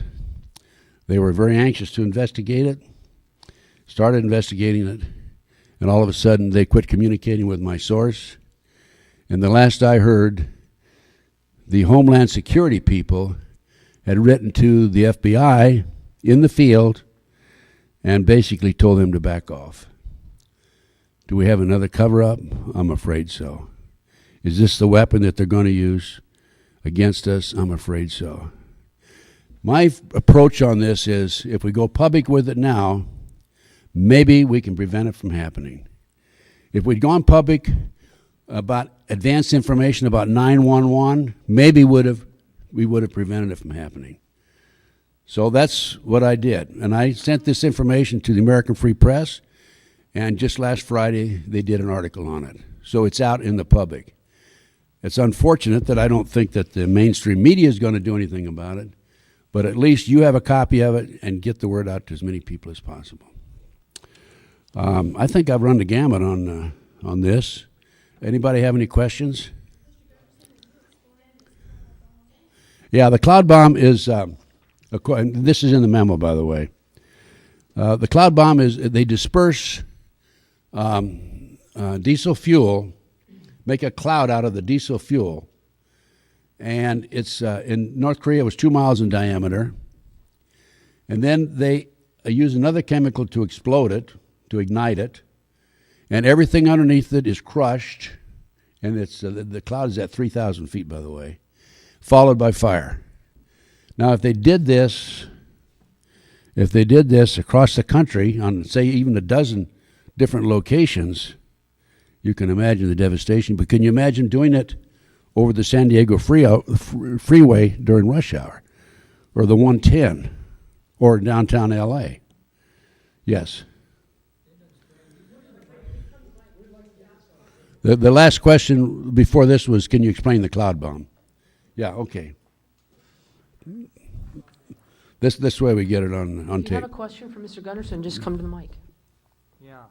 they were very anxious to investigate it, started investigating it, and all of a sudden they quit communicating with my source. And the last I heard, the Homeland Security people had written to the FBI in the field and basically told them to back off. Do we have another cover-up? I'm afraid so. Is this the weapon that they're going to use against us? I'm afraid so. My approach on this is, if we go public with it now, maybe we can prevent it from happening. If we'd gone public about advanced information about 911, maybe we would have prevented it from happening. So that's what I did. And I sent this information to the American Free Press, and just last Friday they did an article on it. So it's out in the public. It's unfortunate that I don't think that the mainstream media is going to do anything about it, but at least you have a copy of it and get the word out to as many people as possible. I think I've run the gamut on this. Anybody have any questions? Yeah, the cloud bomb is, this is in the memo, by the way. The cloud bomb is, they disperse diesel fuel, make a cloud out of the diesel fuel, and it's, in North Korea, it was 2 miles in diameter, and then they use another chemical to explode it, to ignite it, and everything underneath it is crushed, and it's the cloud is at 3,000 feet, by the way, followed by fire. Now, if they did this across the country on, say, even a dozen different locations, you can imagine the devastation. But can you imagine doing it over the San Diego freeway during rush hour, or the 110, or downtown L.A.? Yes. The last question before this was, can you explain the cloud bomb? Yeah, okay. This way we get it on If you tape. have a question for Mr. Gunderson, just come to the mic. Yeah,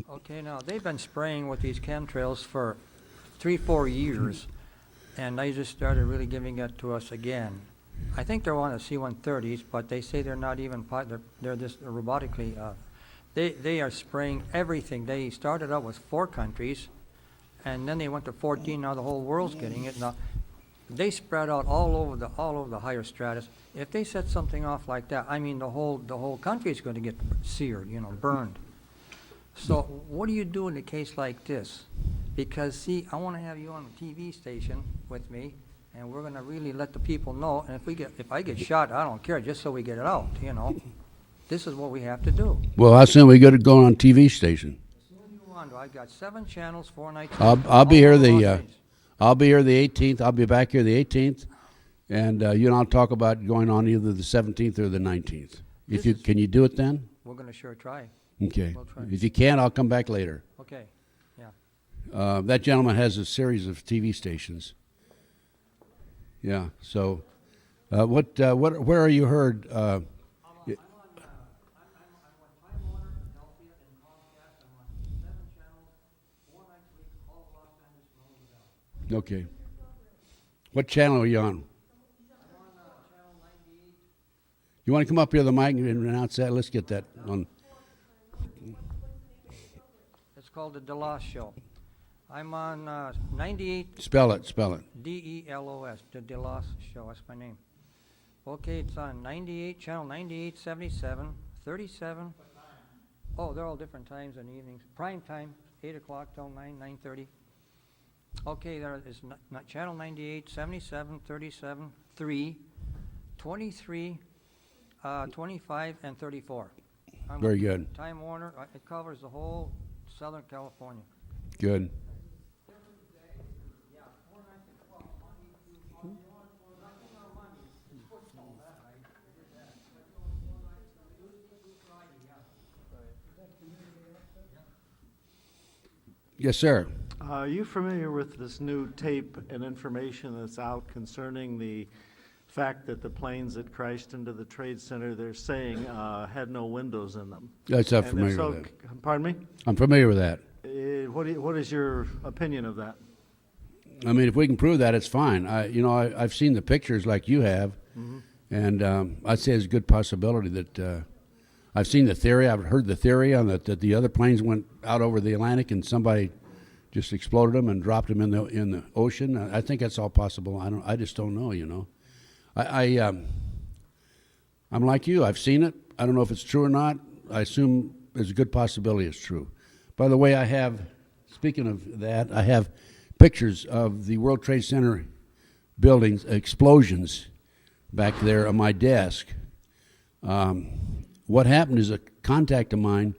okay, now, they've been spraying with these chemtrails for 3-4 years, and they just started really giving it to us again. I think they're on the C-130s, but they say they're not even, they're just robotically, they are spraying everything. They started out with 4 countries, and then they went to 14, now the whole world's getting it. Now, they spread out all over the higher stratus. If they set something off like that, I mean, the whole country is going to get seared, burned. So what do you do in a case like this? Because, see, I want to have you on the TV station with me, and we're going to really let the people know. And if I get shot, I don't care, just so we get it out, This is what we have to do. Well, how soon we get it going on TV station? I've got 7 channels, 4 nights. I'll be here I'll be here the 18th. I'll be back here the 18th, and you and I'll talk about going on either the 17th or the 19th. Can you do it then? We're going to sure try. Okay. We'll try. If you can, I'll come back later. Okay. Yeah. That gentleman has a series of TV stations. Yeah. So, where are you heard? Okay. What channel are you on? You want to come up here to the mic and announce that? Let's get that on. It's called the DeLoss Show. I'm on 98. Spell it. DELOS, the DeLoss Show. That's my name. Okay, it's on 98, channel 98, 77, 37. Oh, they're all different times in the evenings. Prime time, 8 o'clock till 9:30. Okay, there is channel 98, 77, 37, 3, 23, 25, and 34. Very good. Time Warner, it covers the whole Southern California. Good. Yes, sir. Are you familiar with this new tape and information that's out concerning the fact that the planes that crashed into the Trade Center, they're saying, had no windows in them? Yes, I'm And if familiar so, with that. pardon me? I'm familiar with that. What is your opinion of that? I mean, if we can prove that, it's fine. I've seen the pictures like you have, and I'd say it's a good possibility that I've seen the theory. I've heard the theory on that the other planes went out over the Atlantic and somebody just exploded them and dropped them in the ocean. I think that's all possible. I just don't know. I'm like you. I've seen it. I don't know if it's true or not. I assume there's a good possibility it's true. By the way, speaking of that, I have pictures of the World Trade Center buildings explosions back there on my desk. What happened is a contact of mine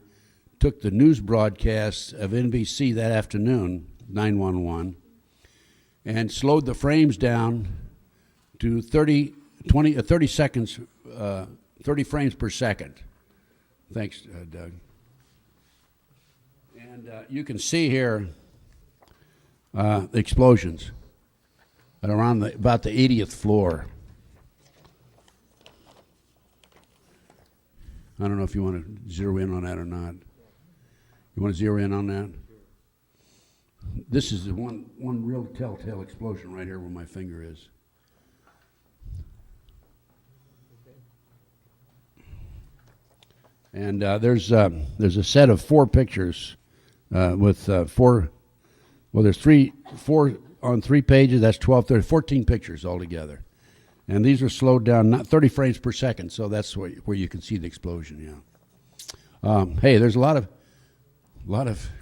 took the news broadcast of NBC that afternoon, 911, and slowed the frames down to 30 seconds, 30 frames per second. Thanks, Doug. And you can see here the explosions at around about the 80th floor. I don't know if you want to zero in on that or not. You want to zero in on that? This is the one real telltale explosion right here where my finger is. And there's a set of 4 pictures with 4. Well, there's 4 on 3 pages. That's 12, 13, 14 pictures altogether. And these are slowed down, not 30 frames per second, so that's where you can see the explosion, yeah. Hey, there's a lot of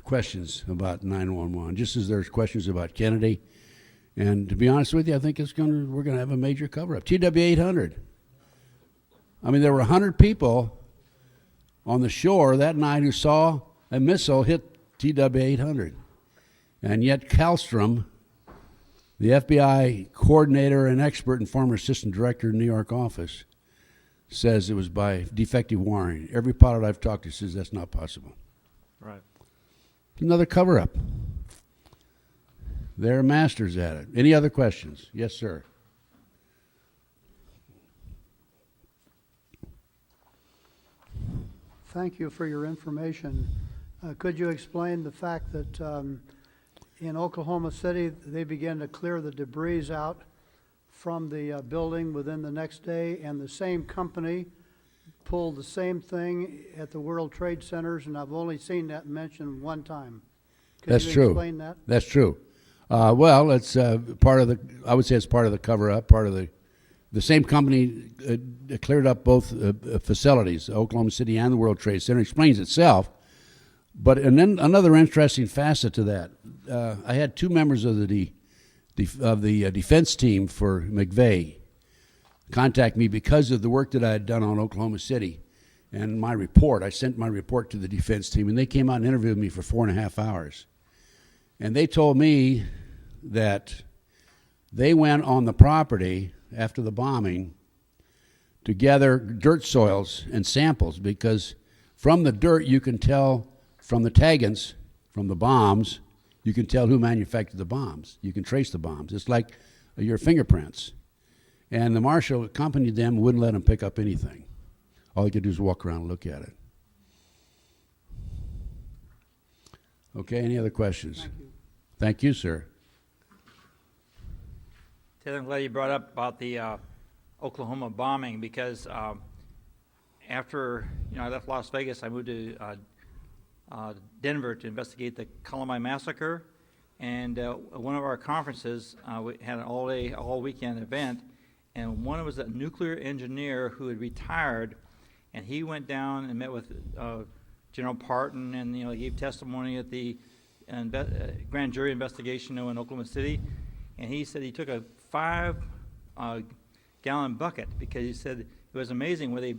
questions about 911, just as there's questions about Kennedy. And to be honest with you, I think we're going to have a major cover-up. TW-800. I mean, there were 100 people on the shore that night who saw a missile hit TW-800. And yet Kallstrom, the FBI coordinator and expert and former assistant director in the New York office, says it was by defective wiring. Every pilot I've talked to says that's not possible. Right. Another cover-up. They're masters at it. Any other questions? Yes, sir. Thank you for your information. Could you explain the fact that in Oklahoma City, they began to clear the debris out from the building within the next day, and the same company pulled the same thing at the World Trade Centers, and I've only seen that mentioned one time. Could That's you true. explain that? That's true. Well, it's part of the. I would say it's part of the cover-up. Part of the same company cleared up both facilities, Oklahoma City and the World Trade Center. It explains itself. But and then another interesting facet to that, I had 2 members of the defense team for McVeigh contact me because of the work that I had done on Oklahoma City and my report. I sent my report to the defense team, and they came out and interviewed me for 4.5 hours. And they told me that they went on the property after the bombing to gather dirt soils and samples, because from the dirt you can tell, from the taggants, from the bombs, you can tell who manufactured the bombs. You can trace the bombs. It's like your fingerprints. And the marshal accompanied them, wouldn't let them pick up anything. All he could do is walk around and look at it. Okay, any other questions? Thank you. Thank you, sir. Ted, I'm glad you brought up about the Oklahoma bombing, because after I left Las Vegas, I moved to Denver to investigate the Columbine massacre, and one of our conferences, we had an all weekend event, and one was a nuclear engineer who had retired, and he went down and met with General Parton, and he gave testimony at the grand jury investigation in Oklahoma City, and he said he took a 5-gallon bucket, because he said it was amazing where they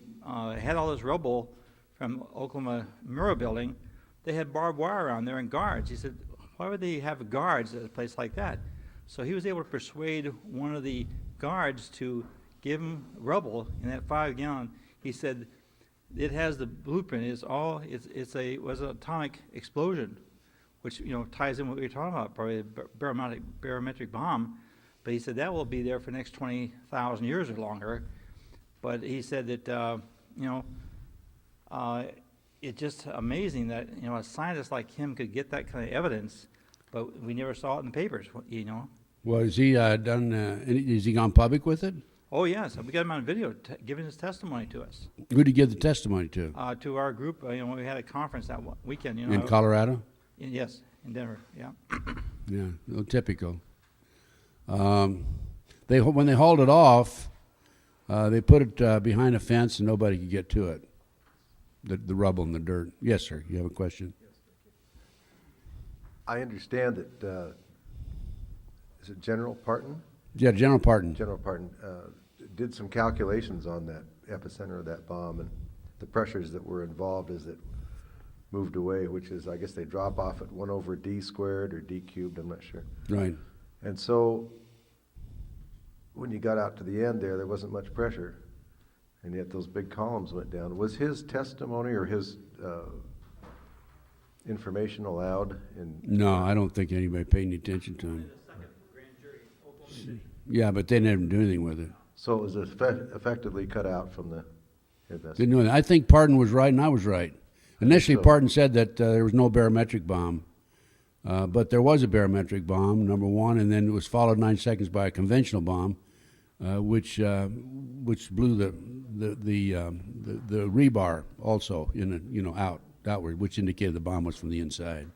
had all this rubble from Oklahoma Murrah building. They had barbed wire around there and guards. He said, why would they have guards at a place like that? So he was able to persuade one of the guards to give him rubble in that 5-gallon. He said, it has the blueprint. It was an atomic explosion. which, ties in what we were talking about, probably a barometric bomb. But he said that will be there for the next 20,000 years or longer. But he said that, it's just amazing that, a scientist like him could get that kind of evidence, but we never saw it in the papers, Well, has he has he gone public with it? Oh, yes, we got him on video giving his testimony to us, Who did he give the testimony to? to our group. When we had a conference that weekend, In Colorado? Yes, in Denver, yeah. Yeah, well, typical. When they hauled it off, they put it behind a fence and nobody could get to it. The rubble and the dirt. Yes, sir. You have a question? I understand that, is it General Parton? Yeah, General Parton. General Parton did some calculations on that epicenter of that bomb and the pressures that were involved as it moved away, which is, I guess they drop off at 1 over d squared or d cubed, I'm not sure. Right. And so when you got out to the end there wasn't much pressure, and yet those big columns went down. Was his testimony or his information allowed in? No, I don't think anybody paid any attention to him. Yeah, but they didn't do anything with it. So it was effectively cut out from the Didn't investigation. do anything. I think Parton was right and I was right. Initially, so. Parton said that there was no barometric bomb, but there was a barometric bomb, number one, and then it was followed 9 seconds by a conventional bomb, which blew the rebar also outward, which indicated the bomb was from the inside.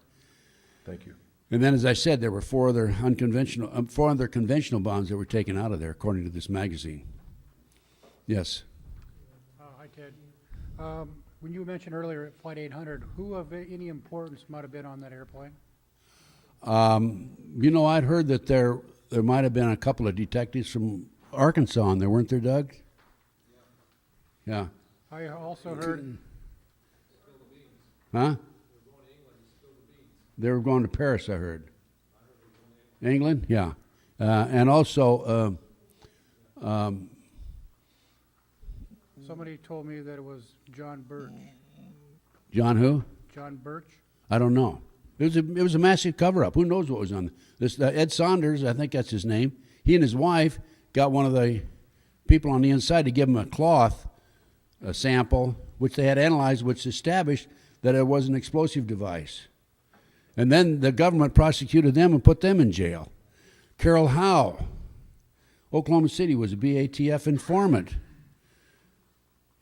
Thank you. And then, as I said, there were four other conventional bombs that were taken out of there, according to this magazine. Yes. Hi, Ted. When you mentioned earlier at Flight 800, who of any importance might have been on that airplane? I'd heard that there might have been a couple of detectives from Arkansas on there, weren't there, Doug? Yeah. I also heard Huh? They were going to Paris, I heard. England? Yeah. And also, somebody told me that it was John Birch. John who? John Birch? I don't know. It was a massive cover-up. Who knows what was on this? Ed Saunders, I think that's his name. He and his wife got one of the people on the inside to give him a cloth, a sample, which they had analyzed, which established that it was an explosive device. And then the government prosecuted them and put them in jail. Carol Howe, Oklahoma City, was a BATF informant.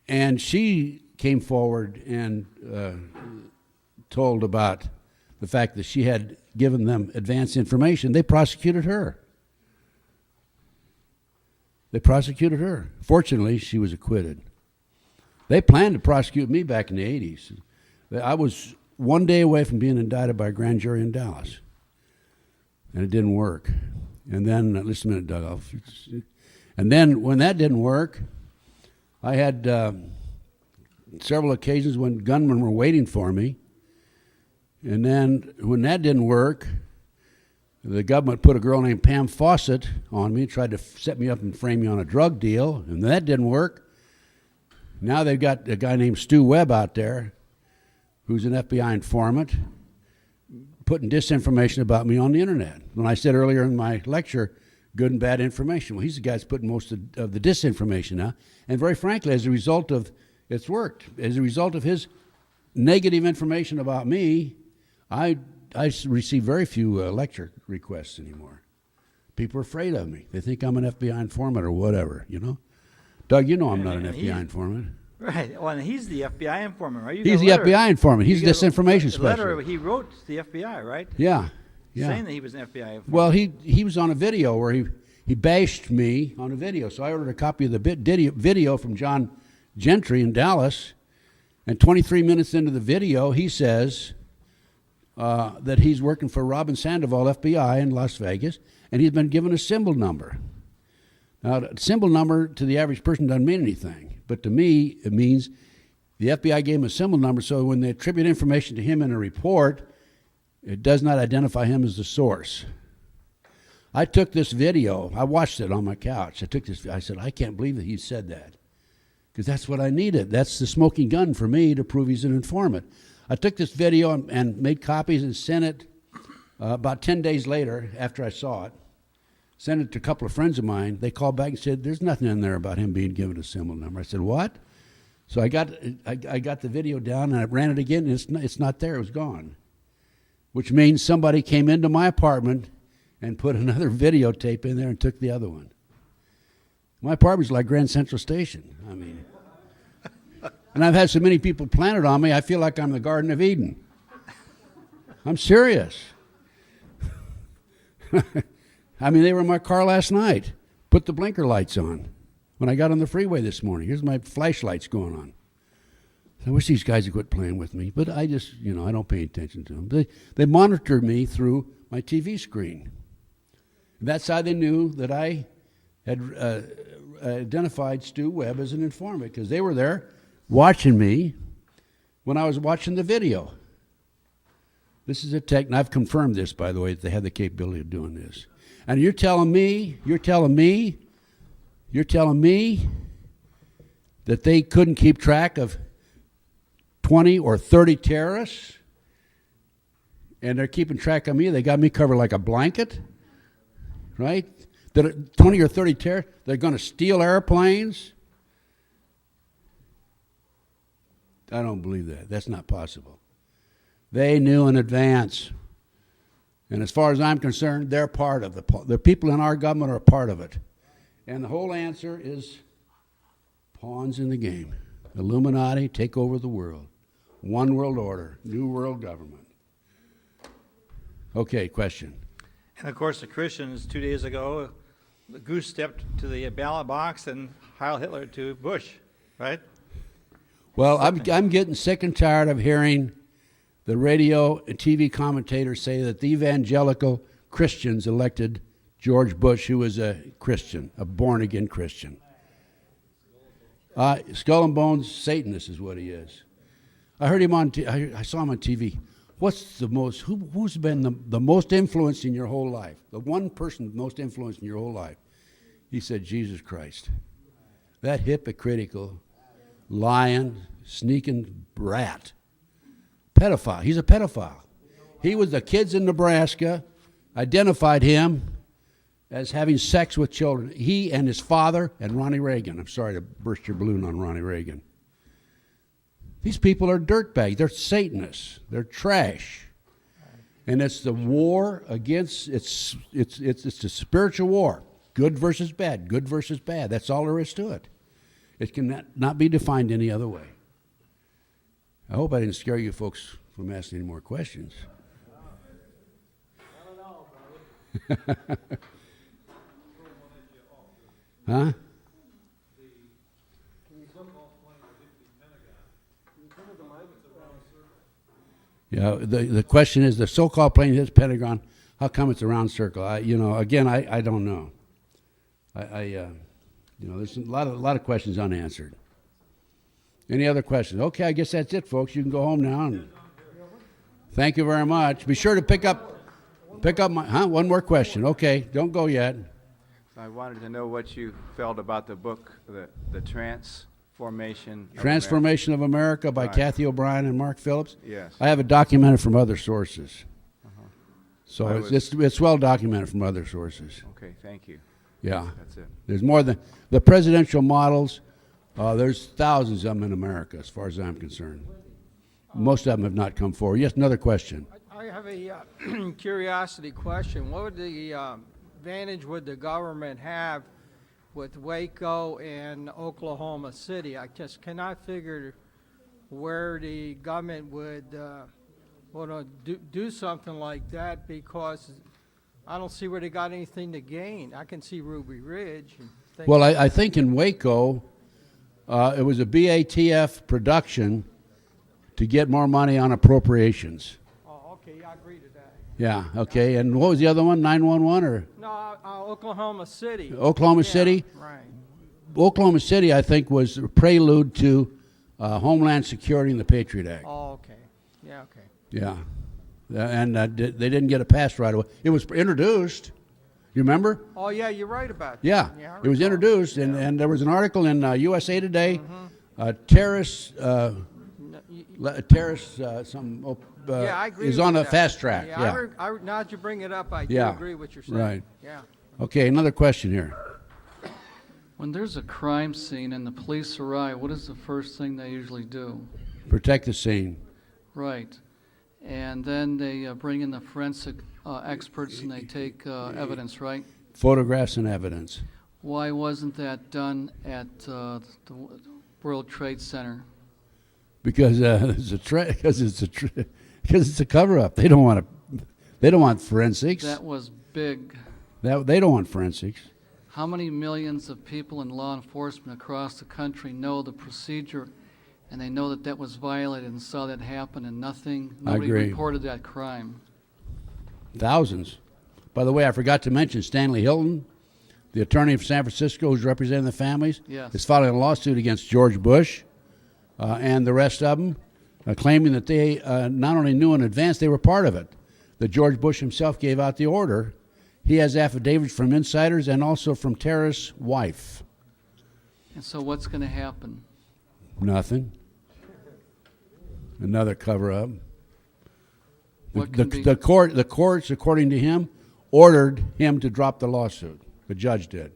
And she came forward and told about the fact that she had given them advance information. They prosecuted her. Fortunately, she was acquitted. They planned to prosecute me back in the 80s. I was one day away from being indicted by a grand jury in Dallas. And it didn't work. And then, listen a minute, Doug. And then when that didn't work, I had several occasions when gunmen were waiting for me. And then when that didn't work, the government put a girl named Pam Fawcett on me, tried to set me up and frame me on a drug deal, and that didn't work. Now they've got a guy named Stu Webb out there, who's an FBI informant, putting disinformation about me on the internet. When I said earlier in my lecture, good and bad information, well, he's the guy that's putting most of the disinformation out. And very frankly, as a result of, it's worked. As a result of his negative information about me, I receive very few lecture requests anymore. People are afraid of me. They think I'm an FBI informant or whatever, Doug, I'm not an FBI informant. Right. Well, and he's the FBI informant, right? He's the FBI informant. He's disinformation The letter specialist. he wrote to the FBI, right? Yeah. Saying that he was an FBI informant. Well, he was on a video where he bashed me on a video. So I ordered a copy of the video from John Gentry in Dallas, and 23 minutes into the video, he says that he's working for Robin Sandoval, FBI in Las Vegas, and he's been given a symbol number. Now, the symbol number to the average person doesn't mean anything, but to me, it means the FBI gave him a symbol number, so when they attribute information to him in a report, it does not identify him as the source. I took this video, I watched it on my couch. I said, I can't believe that he said that, because that's what I needed. That's the smoking gun for me to prove he's an informant. I took this video and made copies and sent it About 10 days later, after I saw it, sent it to a couple of friends of mine. They called back and said, there's nothing in there about him being given a symbol number. I said, what? So I got the video down, and I ran it again, and it's not there. It was gone, which means somebody came into my apartment and put another videotape in there and took the other one. My apartment's like Grand Central Station. I mean, and I've had so many people planted on me, I feel like I'm the Garden of Eden. I'm serious. I mean, they were in my car last night. Put the blinker lights on when I got on the freeway this morning. Here's my flashlights going on. I wish these guys would quit playing with me, but I just, I don't pay attention to them. They monitor me through my TV screen. That's how they knew that I had identified Stu Webb as an informant, because they were there watching me when I was watching the video. This is a tech, and I've confirmed this, by the way, that they have the capability of doing this. And you're telling me that they couldn't keep track of 20 or 30 terrorists, and they're keeping track of me? They got me covered like a blanket, right? That 20 or 30 terrorists, they're going to steal airplanes? I don't believe that. That's not possible. They knew in advance. And as far as I'm concerned, they're part of the people in our government are a part of it. And the whole answer is pawns in the game. Illuminati take over the world. One world order, new world government. Okay, question. And of course, the Christians 2 days ago, the goose stepped to the ballot box and Heil Hitler to Bush, right? Well, I'm getting sick and tired of hearing the radio and TV commentators say that the evangelical Christians elected George Bush, who was a Christian, a born-again Christian. Skull and bones Satanist is what he is. I heard him on. I saw him on TV. What's the most? Who's been the most influenced in your whole life? The one person most influenced in your whole life? He said, Jesus Christ. That hypocritical, lying, sneaking rat. Pedophile. He's a pedophile. He was the kids in Nebraska, identified him as having sex with children. He and his father and Ronnie Reagan. I'm sorry to burst your balloon on Ronnie Reagan. These people are dirtbags. They're Satanists. They're trash. And it's the war against, it's a spiritual war. Good versus bad. Good versus bad. That's all there is to it. It can not be defined any other way. I hope I didn't scare you folks from asking any more questions. Huh? Yeah, the question is, the so-called plane hits Pentagon, how come it's a round circle? I don't know. There's a lot of questions unanswered. Any other questions? Okay, I guess that's it, folks. You can go home now. And thank you very much. Be sure to pick up my, one more question. Okay, don't go yet. I wanted to know what you felt about the book, the Transformation of America by Right. Kathy O'Brien and Mark Phillips. Yes. I have it documented from other sources. So I it's well documented from other sources. Okay, thank you. Yeah. That's it. There's more than the presidential models. There's thousands of them in America, as far as I'm concerned. Most of them have not come forward. Yes, another question. I have a curiosity question. What would the advantage would the government have with Waco and Oklahoma City? I just cannot figure where the government would want to do something like that, because I don't see where they got anything to gain. I can see Ruby Ridge. And things. Well, I think in Waco, it was a BATF production to get more money on appropriations. Oh, okay, I agree to that. Yeah, okay. And what was the other one, 911 or? No, Oklahoma City. Oklahoma Yeah, City? Right. Oklahoma City, I think, was a prelude to Homeland Security and the Patriot Act. Oh, okay. Yeah, okay. Yeah. And they didn't get it passed right away. It was introduced. You remember? Oh, yeah, you're right about that. Yeah. I It was recall. introduced, and there was an article in USA Today, Mm-hmm. terrorists, Yeah, I agree is with on a that. fast track, Yeah, now that you bring it up, I do Yeah, agree with what you're saying. right. Yeah. Okay, another question here. When there's a crime scene and the police arrive, what is the first thing they usually do? Protect the scene. Right. And then they bring in the forensic experts and they take evidence, right? Photographs and evidence. Why wasn't that done at the World Trade Center? Because because it's a cover-up. They don't want forensics. That was big. They don't want forensics. How many millions of people in law enforcement across the country know the procedure and they know that that was violated and saw that happen and nobody agree. reported that crime? Thousands. By the way, I forgot to mention Stanley Hilton, the attorney of San Francisco who's representing the families, Yes. is filing a lawsuit against George Bush and the rest of them, claiming that they not only knew in advance, they were part of it. That George Bush himself gave out the order. He has affidavits from insiders and also from Terrorist's wife. And so what's going to happen? Nothing. Another cover-up. What can be- The courts, according to him, ordered him to drop the lawsuit. The judge did.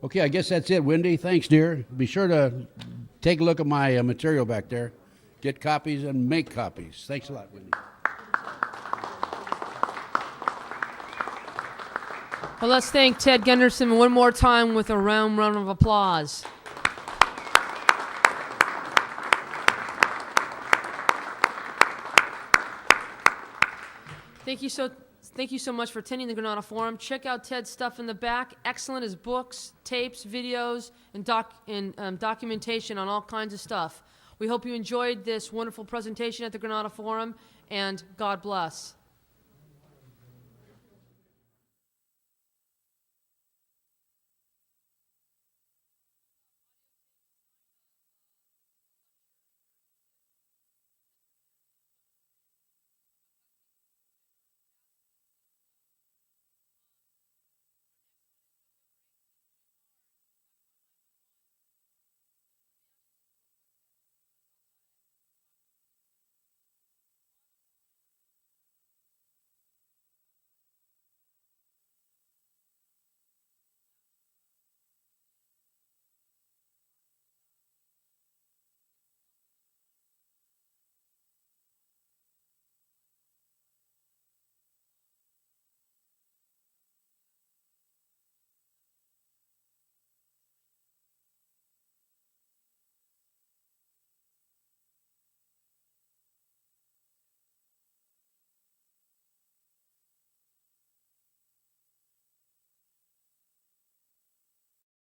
Okay, I guess that's it, Wendy. Thanks, dear. Be sure to take a look at my material back there. Get copies and make copies. Thanks a lot, Wendy. Well, let's thank Ted Gunderson one more time with a round of applause. Thank you so much for attending the Granada Forum. Check out Ted's stuff in the back. Excellent, his books, tapes, videos, and documentation on all kinds of stuff. We hope you enjoyed this wonderful presentation at the Granada Forum, and God bless.